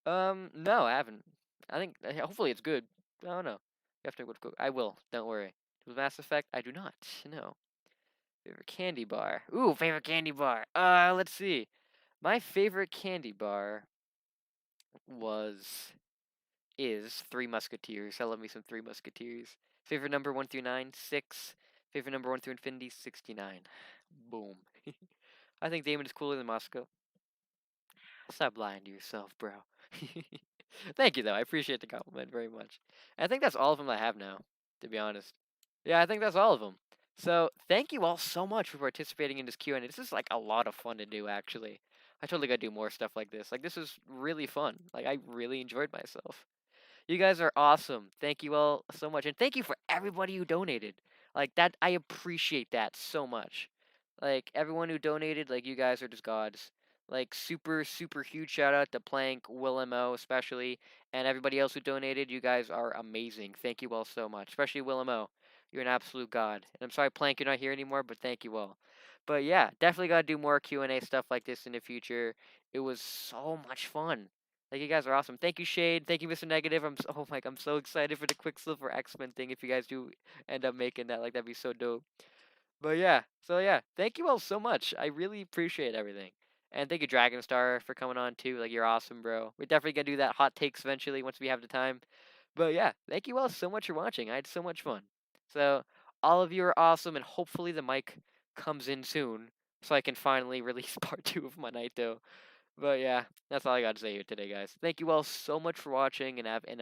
No, I haven't. I think hopefully it's good. I don't know. You have to go. I will. Don't worry. With Mass Effect, I do not. No. Favorite candy bar. Ooh, favorite candy bar. Let's see. My favorite candy bar is Three Musketeers. I love me some Three Musketeers. Favorite number 1 through 9, 6. Favorite number 1 through infinity, 69. Boom. I think Damon is cooler than Moscow. Stop lying to yourself, bro. Thank you, though. I appreciate the compliment very much. And I think that's all of them I have now, to be honest. Yeah, I think that's all of them. So, thank you all so much for participating in this Q&A. This is, like, a lot of fun to do, actually. I totally gotta do more stuff like this. Like, this is really fun. Like, I really enjoyed myself. You guys are awesome. Thank you all so much. And thank you for everybody who donated. Like, that, I appreciate that so much. Like, everyone who donated, like, you guys are just gods. Like, super, super huge shout out to Plank, Willem O, especially, and everybody else who donated. You guys are amazing. Thank you all so much, especially Willem O. You're an absolute god. And I'm sorry, Plank, you're not here anymore, but thank you all. But yeah, definitely gotta do more Q&A stuff like this in the future. It was so much fun. Like, you guys are awesome. Thank you, Shade. Thank you, Mr. Negative. Oh my, I'm so excited for the Quicksilver X-Men thing. If you guys do end up making that, like, that'd be so dope. But yeah, so yeah, thank you all so much. I really appreciate everything. And thank you, Dragonstar, for coming on too. Like, you're awesome, bro. We're definitely gonna do that hot takes eventually once we have the time. But yeah, thank you all so much for watching. I had so much fun. So all of you are awesome, and hopefully the mic comes in soon so I can finally release part 2 of my Naito. But yeah, that's all I got to say here today, guys. Thank you all so much for watching, and have an